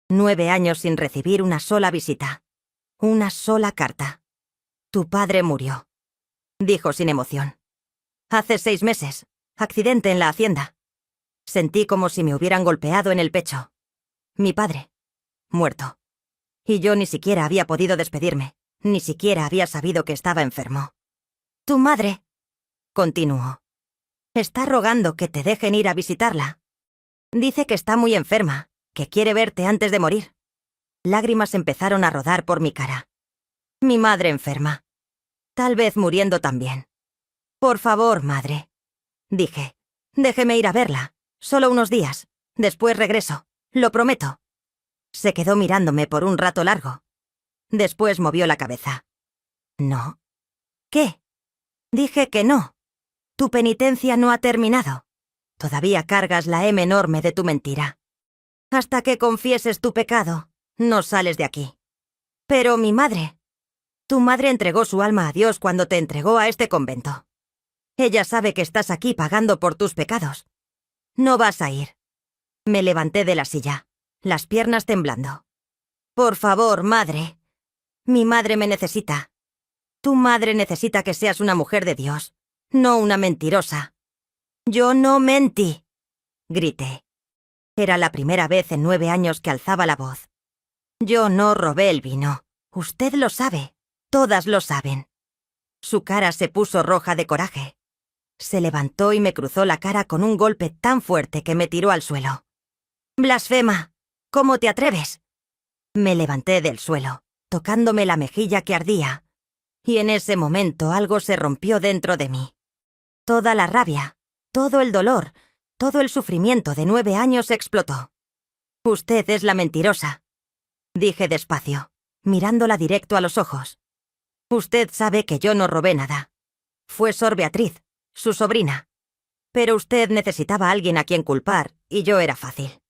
9 años sin recibir una sola visita. Una sola carta. Tu padre murió, dijo sin emoción. Hace 6 meses. Accidente en la hacienda. Sentí como si me hubieran golpeado en el pecho. Mi padre. Muerto. Y yo ni siquiera había podido despedirme. Ni siquiera había sabido que estaba enfermo. Tu madre, continuó, está rogando que te dejen ir a visitarla. Dice que está muy enferma, que quiere verte antes de morir. Lágrimas empezaron a rodar por mi cara. Mi madre enferma. Tal vez muriendo también. Por favor, madre, dije, déjeme ir a verla. Solo unos días. Después regreso. Lo prometo. Se quedó mirándome por un rato largo. Después movió la cabeza. No. ¿Qué? Dije que no. Tu penitencia no ha terminado. Todavía cargas la M enorme de tu mentira. Hasta que confieses tu pecado, no sales de aquí. Pero mi madre. Tu madre entregó su alma a Dios cuando te entregó a este convento. Ella sabe que estás aquí pagando por tus pecados. No vas a ir. Me levanté de la silla, las piernas temblando. Por favor, madre. Mi madre me necesita. Tu madre necesita que seas una mujer de Dios, no una mentirosa. Yo no mentí, grité. Era la primera vez en 9 años que alzaba la voz. Yo no robé el vino. Usted lo sabe. Todas lo saben. Su cara se puso roja de coraje. Se levantó y me cruzó la cara con un golpe tan fuerte que me tiró al suelo. ¡Blasfema! ¿Cómo te atreves? Me levanté del suelo, tocándome la mejilla que ardía, y en ese momento algo se rompió dentro de mí. Toda la rabia, todo el dolor, todo el sufrimiento de 9 años explotó. Usted es la mentirosa, dije despacio, mirándola directo a los ojos. Usted sabe que yo no robé nada. Fue Sor Beatriz, su sobrina. Pero usted necesitaba a alguien a quien culpar, y yo era fácil.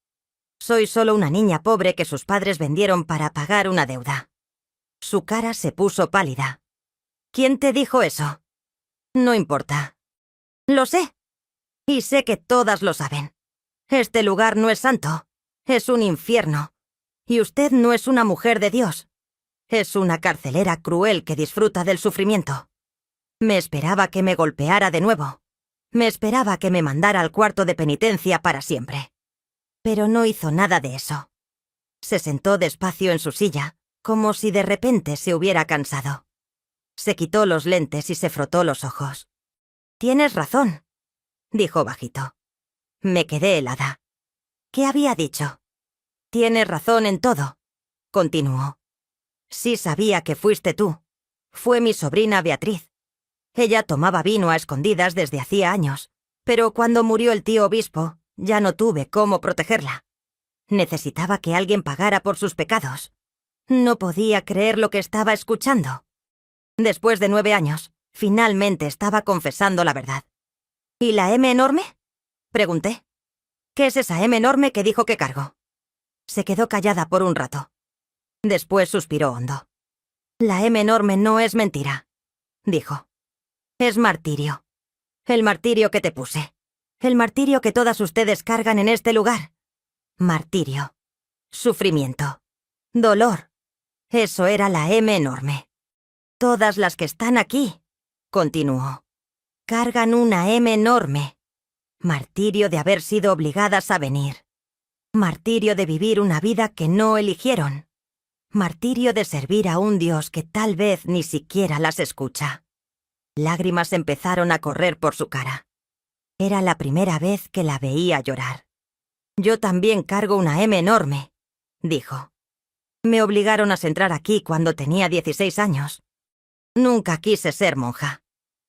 Soy solo una niña pobre que sus padres vendieron para pagar una deuda. Su cara se puso pálida. ¿Quién te dijo eso? No importa. Lo sé. Y sé que todas lo saben. Este lugar no es santo. Es un infierno. Y usted no es una mujer de Dios. Es una carcelera cruel que disfruta del sufrimiento. Me esperaba que me golpeara de nuevo. Me esperaba que me mandara al cuarto de penitencia para siempre. Pero no hizo nada de eso. Se sentó despacio en su silla, como si de repente se hubiera cansado. Se quitó los lentes y se frotó los ojos. Tienes razón, dijo bajito. Me quedé helada. ¿Qué había dicho? Tienes razón en todo, continuó. Sí sabía que fuiste tú. Fue mi sobrina Beatriz. Ella tomaba vino a escondidas desde hacía años, pero cuando murió el tío obispo, ya no tuve cómo protegerla. Necesitaba que alguien pagara por sus pecados. No podía creer lo que estaba escuchando. Después de 9 años, finalmente estaba confesando la verdad. ¿Y la M enorme? Pregunté. ¿Qué es esa M enorme que dijo que cargó? Se quedó callada por un rato. Después suspiró hondo. La M enorme no es mentira, dijo. Es martirio. El martirio que te puse. El martirio que todas ustedes cargan en este lugar. Martirio. Sufrimiento. Dolor. Eso era la M enorme. Todas las que están aquí, continuó, cargan una M enorme. Martirio de haber sido obligadas a venir. Martirio de vivir una vida que no eligieron. Martirio de servir a un Dios que tal vez ni siquiera las escucha. Lágrimas empezaron a correr por su cara. Era la primera vez que la veía llorar. Yo también cargo una M enorme, dijo. Me obligaron a entrar aquí cuando tenía 16 años. Nunca quise ser monja.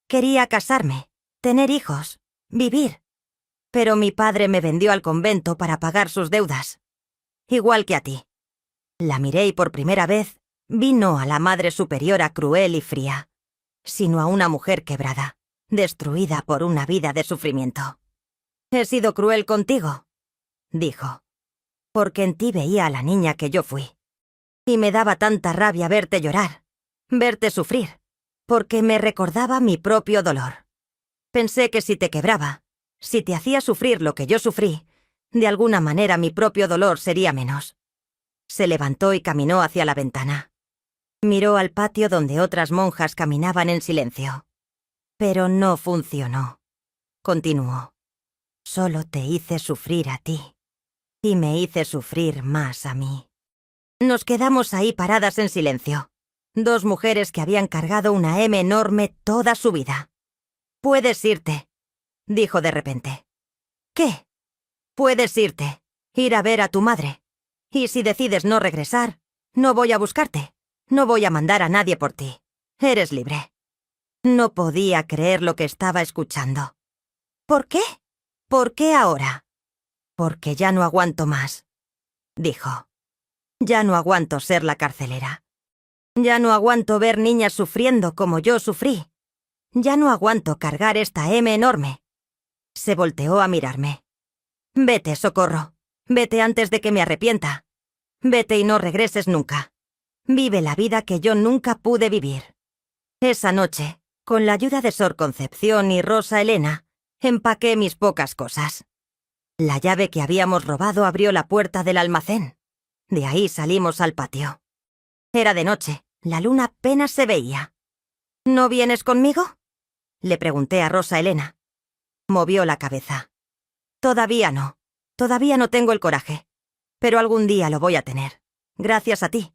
Quería casarme, tener hijos, vivir. Pero mi padre me vendió al convento para pagar sus deudas. Igual que a ti. La miré y por primera vez vi no a la Madre Superiora cruel y fría, sino a una mujer quebrada, destruida por una vida de sufrimiento. He sido cruel contigo, dijo, porque en ti veía a la niña que yo fui. Y me daba tanta rabia verte llorar, verte sufrir, porque me recordaba mi propio dolor. Pensé que si te quebraba, si te hacía sufrir lo que yo sufrí, de alguna manera mi propio dolor sería menos. Se levantó y caminó hacia la ventana. Miró al patio donde otras monjas caminaban en silencio. Pero no funcionó. Continuó. Solo te hice sufrir a ti. Y me hice sufrir más a mí. Nos quedamos ahí paradas en silencio. Dos mujeres que habían cargado una M enorme toda su vida. Puedes irte, dijo de repente. ¿Qué? Puedes irte, ir a ver a tu madre. Y si decides no regresar, no voy a buscarte. No voy a mandar a nadie por ti. Eres libre. No podía creer lo que estaba escuchando. ¿Por qué? ¿Por qué ahora? Porque ya no aguanto más, dijo. Ya no aguanto ser la carcelera. Ya no aguanto ver niñas sufriendo como yo sufrí. Ya no aguanto cargar esta M enorme. Se volteó a mirarme. Vete, Socorro. Vete antes de que me arrepienta. Vete y no regreses nunca. Vive la vida que yo nunca pude vivir. Esa noche, con la ayuda de Sor Concepción y Rosa Elena, empaqué mis pocas cosas. La llave que habíamos robado abrió la puerta del almacén. De ahí salimos al patio. Era de noche, la luna apenas se veía. ¿No vienes conmigo?, le pregunté a Rosa Elena. Movió la cabeza. Todavía no tengo el coraje. Pero algún día lo voy a tener. Gracias a ti.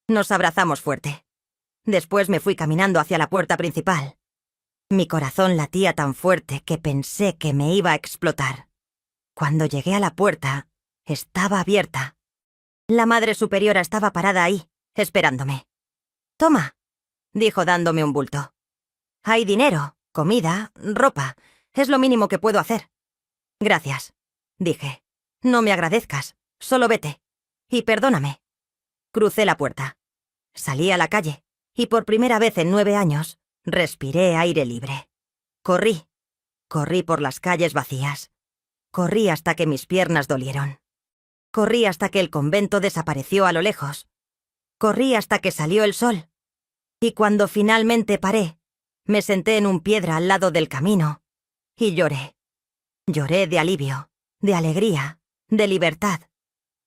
Nos abrazamos fuerte. Después me fui caminando hacia la puerta principal. Mi corazón latía tan fuerte que pensé que me iba a explotar. Cuando llegué a la puerta, estaba abierta. La Madre Superiora estaba parada ahí, esperándome. «Toma», dijo dándome un bulto. «Hay dinero, comida, ropa. Es lo mínimo que puedo hacer». «Gracias», dije. «No me agradezcas, solo vete. Y perdóname». Crucé la puerta. Salí a la calle, y por primera vez en 9 años, respiré aire libre. Corrí por las calles vacías. Corrí hasta que mis piernas dolieron. Corrí hasta que el convento desapareció a lo lejos. Corrí hasta que salió el sol. Y cuando finalmente paré, me senté en un piedra al lado del camino y lloré. Lloré de alivio, de alegría, de libertad.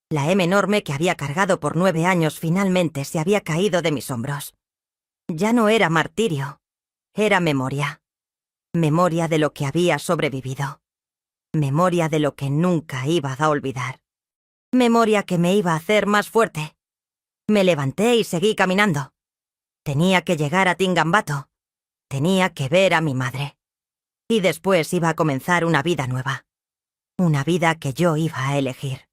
La M enorme que había cargado por 9 años finalmente se había caído de mis hombros. Ya no era martirio, era memoria. Memoria de lo que había sobrevivido. Memoria de lo que nunca iba a olvidar. Memoria que me iba a hacer más fuerte. Me levanté y seguí caminando. Tenía que llegar a Tingambato. Tenía que ver a mi madre. Y después iba a comenzar una vida nueva. Una vida que yo iba a elegir.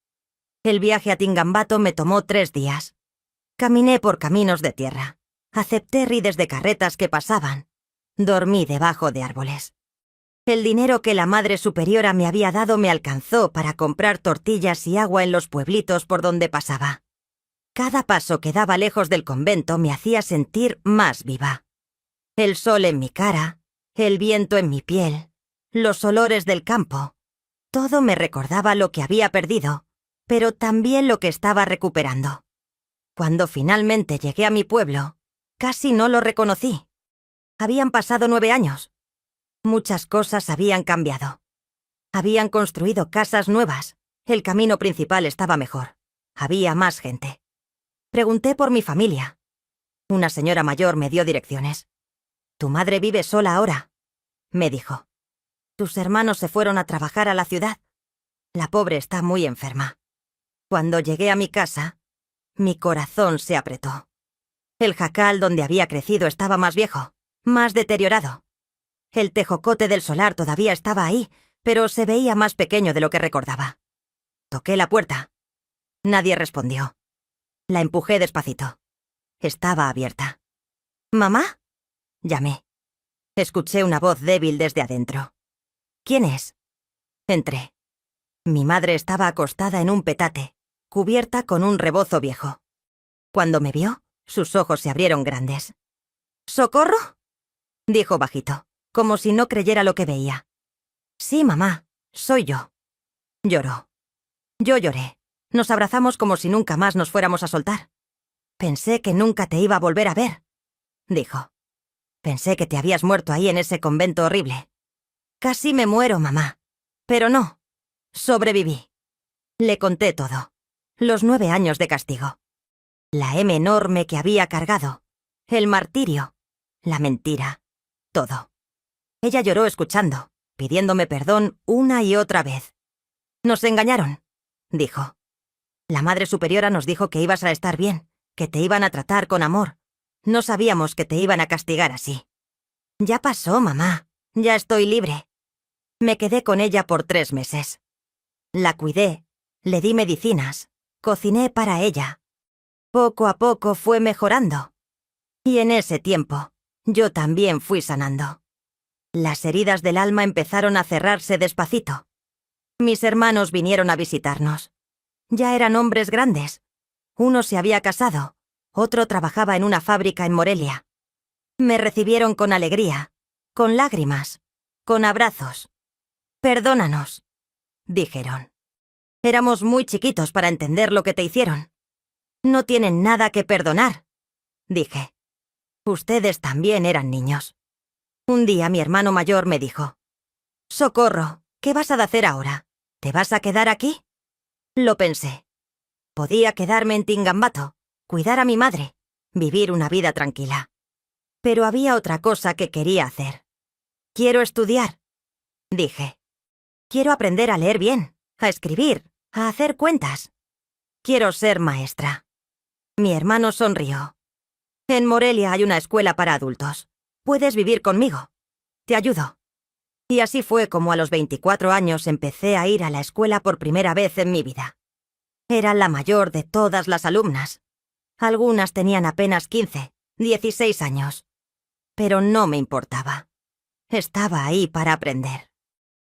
El viaje a Tingambato me tomó 3 días. Caminé por caminos de tierra. Acepté rides de carretas que pasaban. Dormí debajo de árboles. El dinero que la Madre Superiora me había dado me alcanzó para comprar tortillas y agua en los pueblitos por donde pasaba. Cada paso que daba lejos del convento me hacía sentir más viva. El sol en mi cara, el viento en mi piel, los olores del campo. Todo me recordaba lo que había perdido, pero también lo que estaba recuperando. Cuando finalmente llegué a mi pueblo, casi no lo reconocí. Habían pasado 9 años. Muchas cosas habían cambiado. Habían construido casas nuevas. El camino principal estaba mejor. Había más gente. Pregunté por mi familia. Una señora mayor me dio direcciones. «¿Tu madre vive sola ahora?», me dijo. «Tus hermanos se fueron a trabajar a la ciudad. La pobre está muy enferma». Cuando llegué a mi casa, mi corazón se apretó. El jacal donde había crecido estaba más viejo, más deteriorado. El tejocote del solar todavía estaba ahí, pero se veía más pequeño de lo que recordaba. Toqué la puerta. Nadie respondió. La empujé despacito. Estaba abierta. «¿Mamá?», llamé. Escuché una voz débil desde adentro. «¿Quién es?». Entré. Mi madre estaba acostada en un petate, cubierta con un rebozo viejo. Cuando me vio, sus ojos se abrieron grandes. «¿Socorro?», dijo bajito, como si no creyera lo que veía. «Sí, mamá, soy yo». Lloró. Yo lloré. Nos abrazamos como si nunca más nos fuéramos a soltar. «Pensé que nunca te iba a volver a ver», dijo. «Pensé que te habías muerto ahí en ese convento horrible». «Casi me muero, mamá. Pero no. Sobreviví». Le conté todo. Los 9 años de castigo. La M enorme que había cargado. El martirio. La mentira. Todo. Ella lloró escuchando, pidiéndome perdón una y otra vez. «Nos engañaron», dijo. «La Madre Superiora nos dijo que ibas a estar bien, que te iban a tratar con amor. No sabíamos que te iban a castigar así». «Ya pasó, mamá. Ya estoy libre». Me quedé con ella por 3 meses. La cuidé, le di medicinas, cociné para ella. Poco a poco fue mejorando. Y en ese tiempo, yo también fui sanando. Las heridas del alma empezaron a cerrarse despacito. Mis hermanos vinieron a visitarnos. Ya eran hombres grandes. Uno se había casado, otro trabajaba en una fábrica en Morelia. Me recibieron con alegría, con lágrimas, con abrazos. «Perdónanos», dijeron. «Éramos muy chiquitos para entender lo que te hicieron». «No tienen nada que perdonar», dije. «Ustedes también eran niños». Un día mi hermano mayor me dijo: «Socorro, ¿qué vas a hacer ahora? ¿Te vas a quedar aquí?». Lo pensé. Podía quedarme en Tingambato, cuidar a mi madre, vivir una vida tranquila. Pero había otra cosa que quería hacer. «Quiero estudiar», dije. «Quiero aprender a leer bien, a escribir, a hacer cuentas. Quiero ser maestra». Mi hermano sonrió. «En Morelia hay una escuela para adultos. Puedes vivir conmigo. Te ayudo». Y así fue como a los 24 años empecé a ir a la escuela por primera vez en mi vida. Era la mayor de todas las alumnas. Algunas tenían apenas 15, 16 años. Pero no me importaba. Estaba ahí para aprender.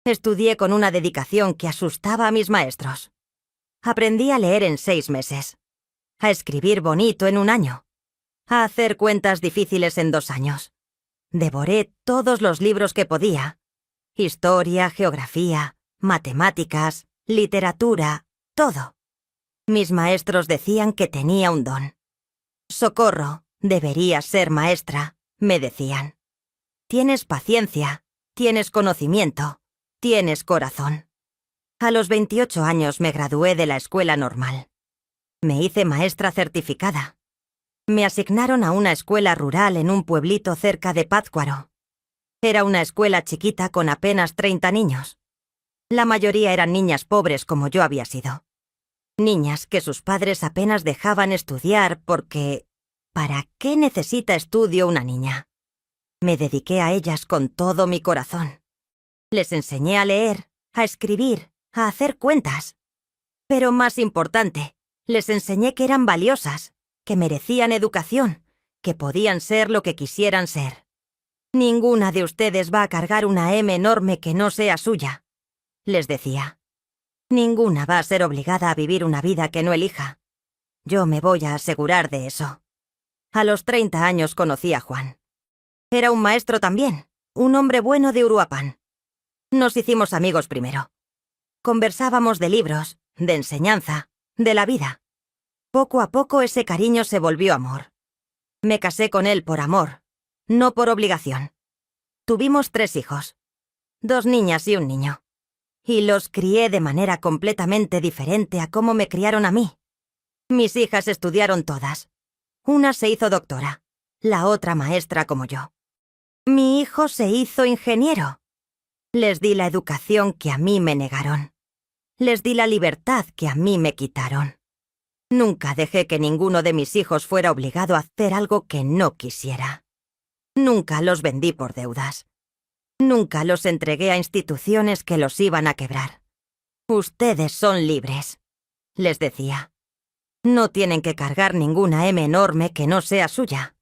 Estudié con una dedicación que asustaba a mis maestros. Aprendí a leer en 6 meses, a escribir bonito en 1 año, a hacer cuentas difíciles en 2 años. Devoré todos los libros que podía. Historia, geografía, matemáticas, literatura, todo. Mis maestros decían que tenía un don. «Socorro, deberías ser maestra», me decían. «Tienes paciencia, tienes conocimiento, tienes corazón». A los 28 años me gradué de la escuela normal. Me hice maestra certificada. Me asignaron a una escuela rural en un pueblito cerca de Pátzcuaro. Era una escuela chiquita con apenas 30 niños. La mayoría eran niñas pobres como yo había sido. Niñas que sus padres apenas dejaban estudiar porque... ¿para qué necesita estudio una niña? Me dediqué a ellas con todo mi corazón. Les enseñé a leer, a escribir, a hacer cuentas. Pero más importante, les enseñé que eran valiosas, que merecían educación, que podían ser lo que quisieran ser. «Ninguna de ustedes va a cargar una M enorme que no sea suya», les decía. «Ninguna va a ser obligada a vivir una vida que no elija. Yo me voy a asegurar de eso». A los 30 años conocí a Juan. Era un maestro también, un hombre bueno de Uruapan. Nos hicimos amigos primero. Conversábamos de libros, de enseñanza, de la vida. Poco a poco ese cariño se volvió amor. Me casé con él por amor, no por obligación. Tuvimos 3 hijos, 2 niñas y un niño. Y los crié de manera completamente diferente a cómo me criaron a mí. Mis hijas estudiaron todas. Una se hizo doctora, la otra maestra como yo. Mi hijo se hizo ingeniero. Les di la educación que a mí me negaron. Les di la libertad que a mí me quitaron. Nunca dejé que ninguno de mis hijos fuera obligado a hacer algo que no quisiera. Nunca los vendí por deudas. Nunca los entregué a instituciones que los iban a quebrar. Ustedes son libres, les decía. No tienen que cargar ninguna M enorme que no sea suya.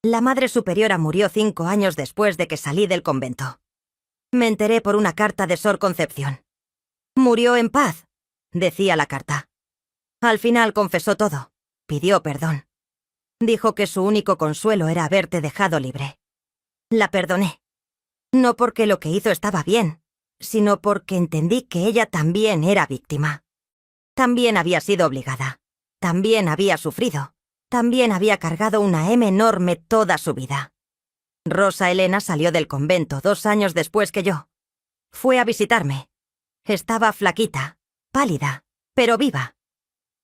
La Madre Superiora murió 5 años después de que salí del convento. Me enteré por una carta de Sor Concepción. Murió en paz, decía la carta. Al final confesó todo, pidió perdón. Dijo que su único consuelo era haberte dejado libre. La perdoné. No porque lo que hizo estaba bien, sino porque entendí que ella también era víctima. También había sido obligada. También había sufrido. También había cargado una M enorme toda su vida. Rosa Elena salió del convento 2 años después que yo. Fue a visitarme. Estaba flaquita, pálida, pero viva.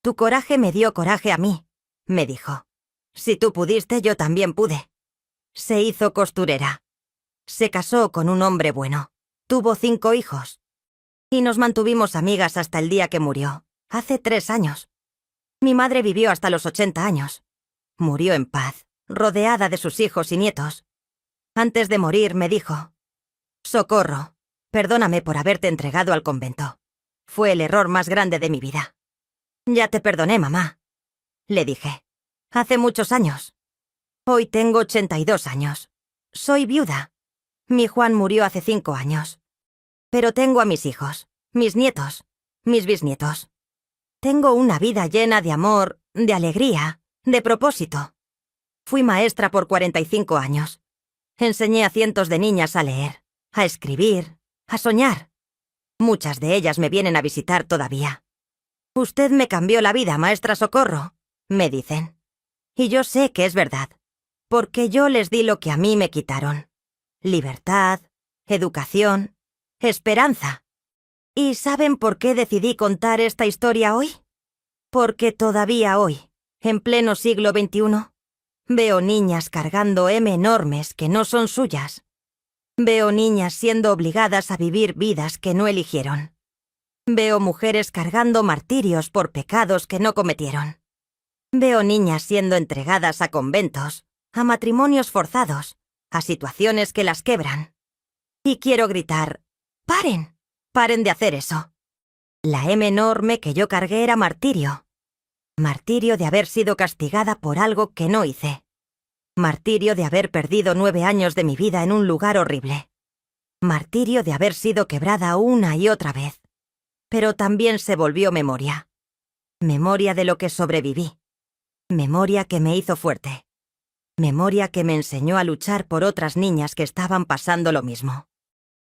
Tu coraje me dio coraje a mí, me dijo. Si tú pudiste, yo también pude. Se hizo costurera. Se casó con un hombre bueno. Tuvo 5 hijos. Y nos mantuvimos amigas hasta el día que murió, hace 3 años. Mi madre vivió hasta los 80 años. Murió en paz, rodeada de sus hijos y nietos. Antes de morir me dijo: «Socorro, perdóname por haberte entregado al convento. Fue el error más grande de mi vida». «Ya te perdoné, mamá», le dije. «Hace muchos años. Hoy tengo 82 años. Soy viuda. Mi Juan murió hace 5 años. Pero tengo a mis hijos, mis nietos, mis bisnietos. Tengo una vida llena de amor, de alegría, de propósito. Fui maestra por 45 años. Enseñé a cientos de niñas a leer, a escribir, a soñar. Muchas de ellas me vienen a visitar todavía. «Usted me cambió la vida, maestra Socorro», me dicen. Y yo sé que es verdad, porque yo les di lo que a mí me quitaron. Libertad, educación, esperanza. ¿Y saben por qué decidí contar esta historia hoy? Porque todavía hoy, en pleno siglo XXI, veo niñas cargando M enormes que no son suyas. Veo niñas siendo obligadas a vivir vidas que no eligieron. Veo mujeres cargando martirios por pecados que no cometieron. Veo niñas siendo entregadas a conventos, a matrimonios forzados, a situaciones que las quebran. Y quiero gritar: «¡Paren! ¡Paren de hacer eso!». La M enorme que yo cargué era martirio. Martirio de haber sido castigada por algo que no hice. Martirio de haber perdido 9 años de mi vida en un lugar horrible. Martirio de haber sido quebrada una y otra vez. Pero también se volvió memoria. Memoria de lo que sobreviví. Memoria que me hizo fuerte. Memoria que me enseñó a luchar por otras niñas que estaban pasando lo mismo.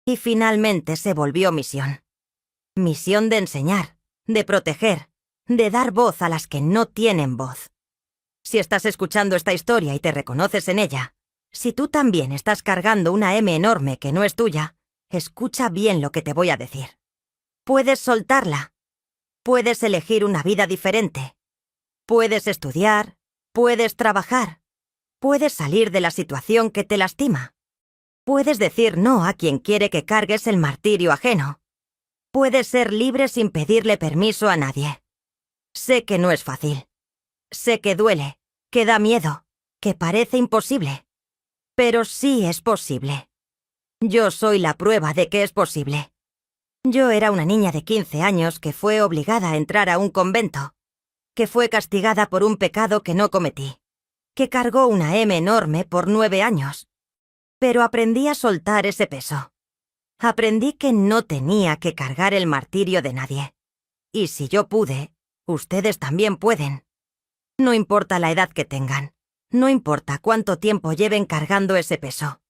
Y finalmente se volvió misión. Misión de enseñar, de proteger, de dar voz a las que no tienen voz. Si estás escuchando esta historia y te reconoces en ella, si tú también estás cargando una M enorme que no es tuya, escucha bien lo que te voy a decir. Puedes soltarla. Puedes elegir una vida diferente. Puedes estudiar. Puedes trabajar. Puedes salir de la situación que te lastima. Puedes decir no a quien quiere que cargues el martirio ajeno. Puedes ser libre sin pedirle permiso a nadie. Sé que no es fácil. Sé que duele, que da miedo, que parece imposible. Pero sí es posible. Yo soy la prueba de que es posible. Yo era una niña de 15 años que fue obligada a entrar a un convento, que fue castigada por un pecado que no cometí, que cargó una M enorme por 9 años. Pero aprendí a soltar ese peso. Aprendí que no tenía que cargar el martirio de nadie. Y si yo pude, ustedes también pueden. No importa la edad que tengan, no importa cuánto tiempo lleven cargando ese peso.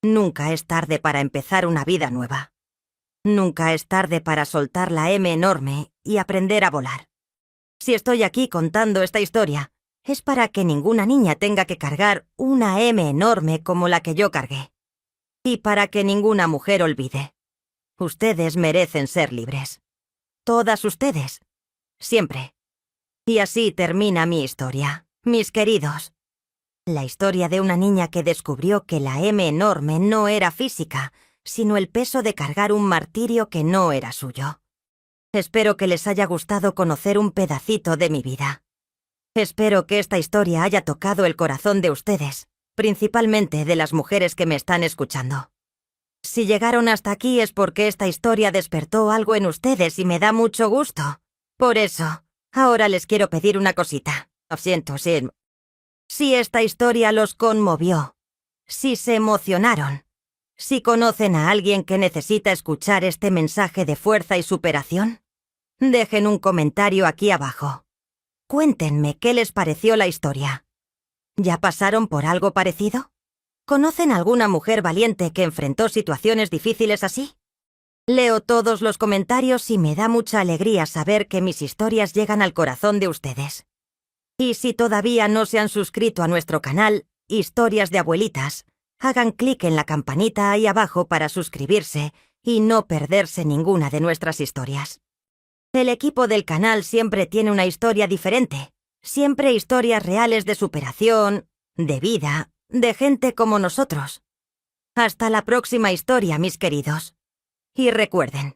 Nunca es tarde para empezar una vida nueva. Nunca es tarde para soltar la M enorme y aprender a volar. Si estoy aquí contando esta historia, es para que ninguna niña tenga que cargar una M enorme como la que yo cargué. Y para que ninguna mujer olvide. Ustedes merecen ser libres. Todas ustedes. Siempre. Y así termina mi historia, mis queridos. La historia de una niña que descubrió que la M enorme no era física, sino el peso de cargar un martirio que no era suyo. Espero que les haya gustado conocer un pedacito de mi vida. Espero que esta historia haya tocado el corazón de ustedes, principalmente de las mujeres que me están escuchando. Si llegaron hasta aquí es porque esta historia despertó algo en ustedes y me da mucho gusto. Por eso, ahora les quiero pedir una cosita. Lo siento, sí. Si esta historia los conmovió, si se emocionaron, si conocen a alguien que necesita escuchar este mensaje de fuerza y superación, dejen un comentario aquí abajo. Cuéntenme qué les pareció la historia. ¿Ya pasaron por algo parecido? ¿Conocen alguna mujer valiente que enfrentó situaciones difíciles así? Leo todos los comentarios y me da mucha alegría saber que mis historias llegan al corazón de ustedes. Y si todavía no se han suscrito a nuestro canal, Historias de Abuelitas, hagan clic en la campanita ahí abajo para suscribirse y no perderse ninguna de nuestras historias. El equipo del canal siempre tiene una historia diferente, siempre historias reales de superación, de vida, de gente como nosotros. Hasta la próxima historia, mis queridos. Y recuerden,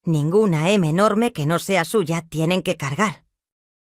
ninguna M enorme que no sea suya tienen que cargar.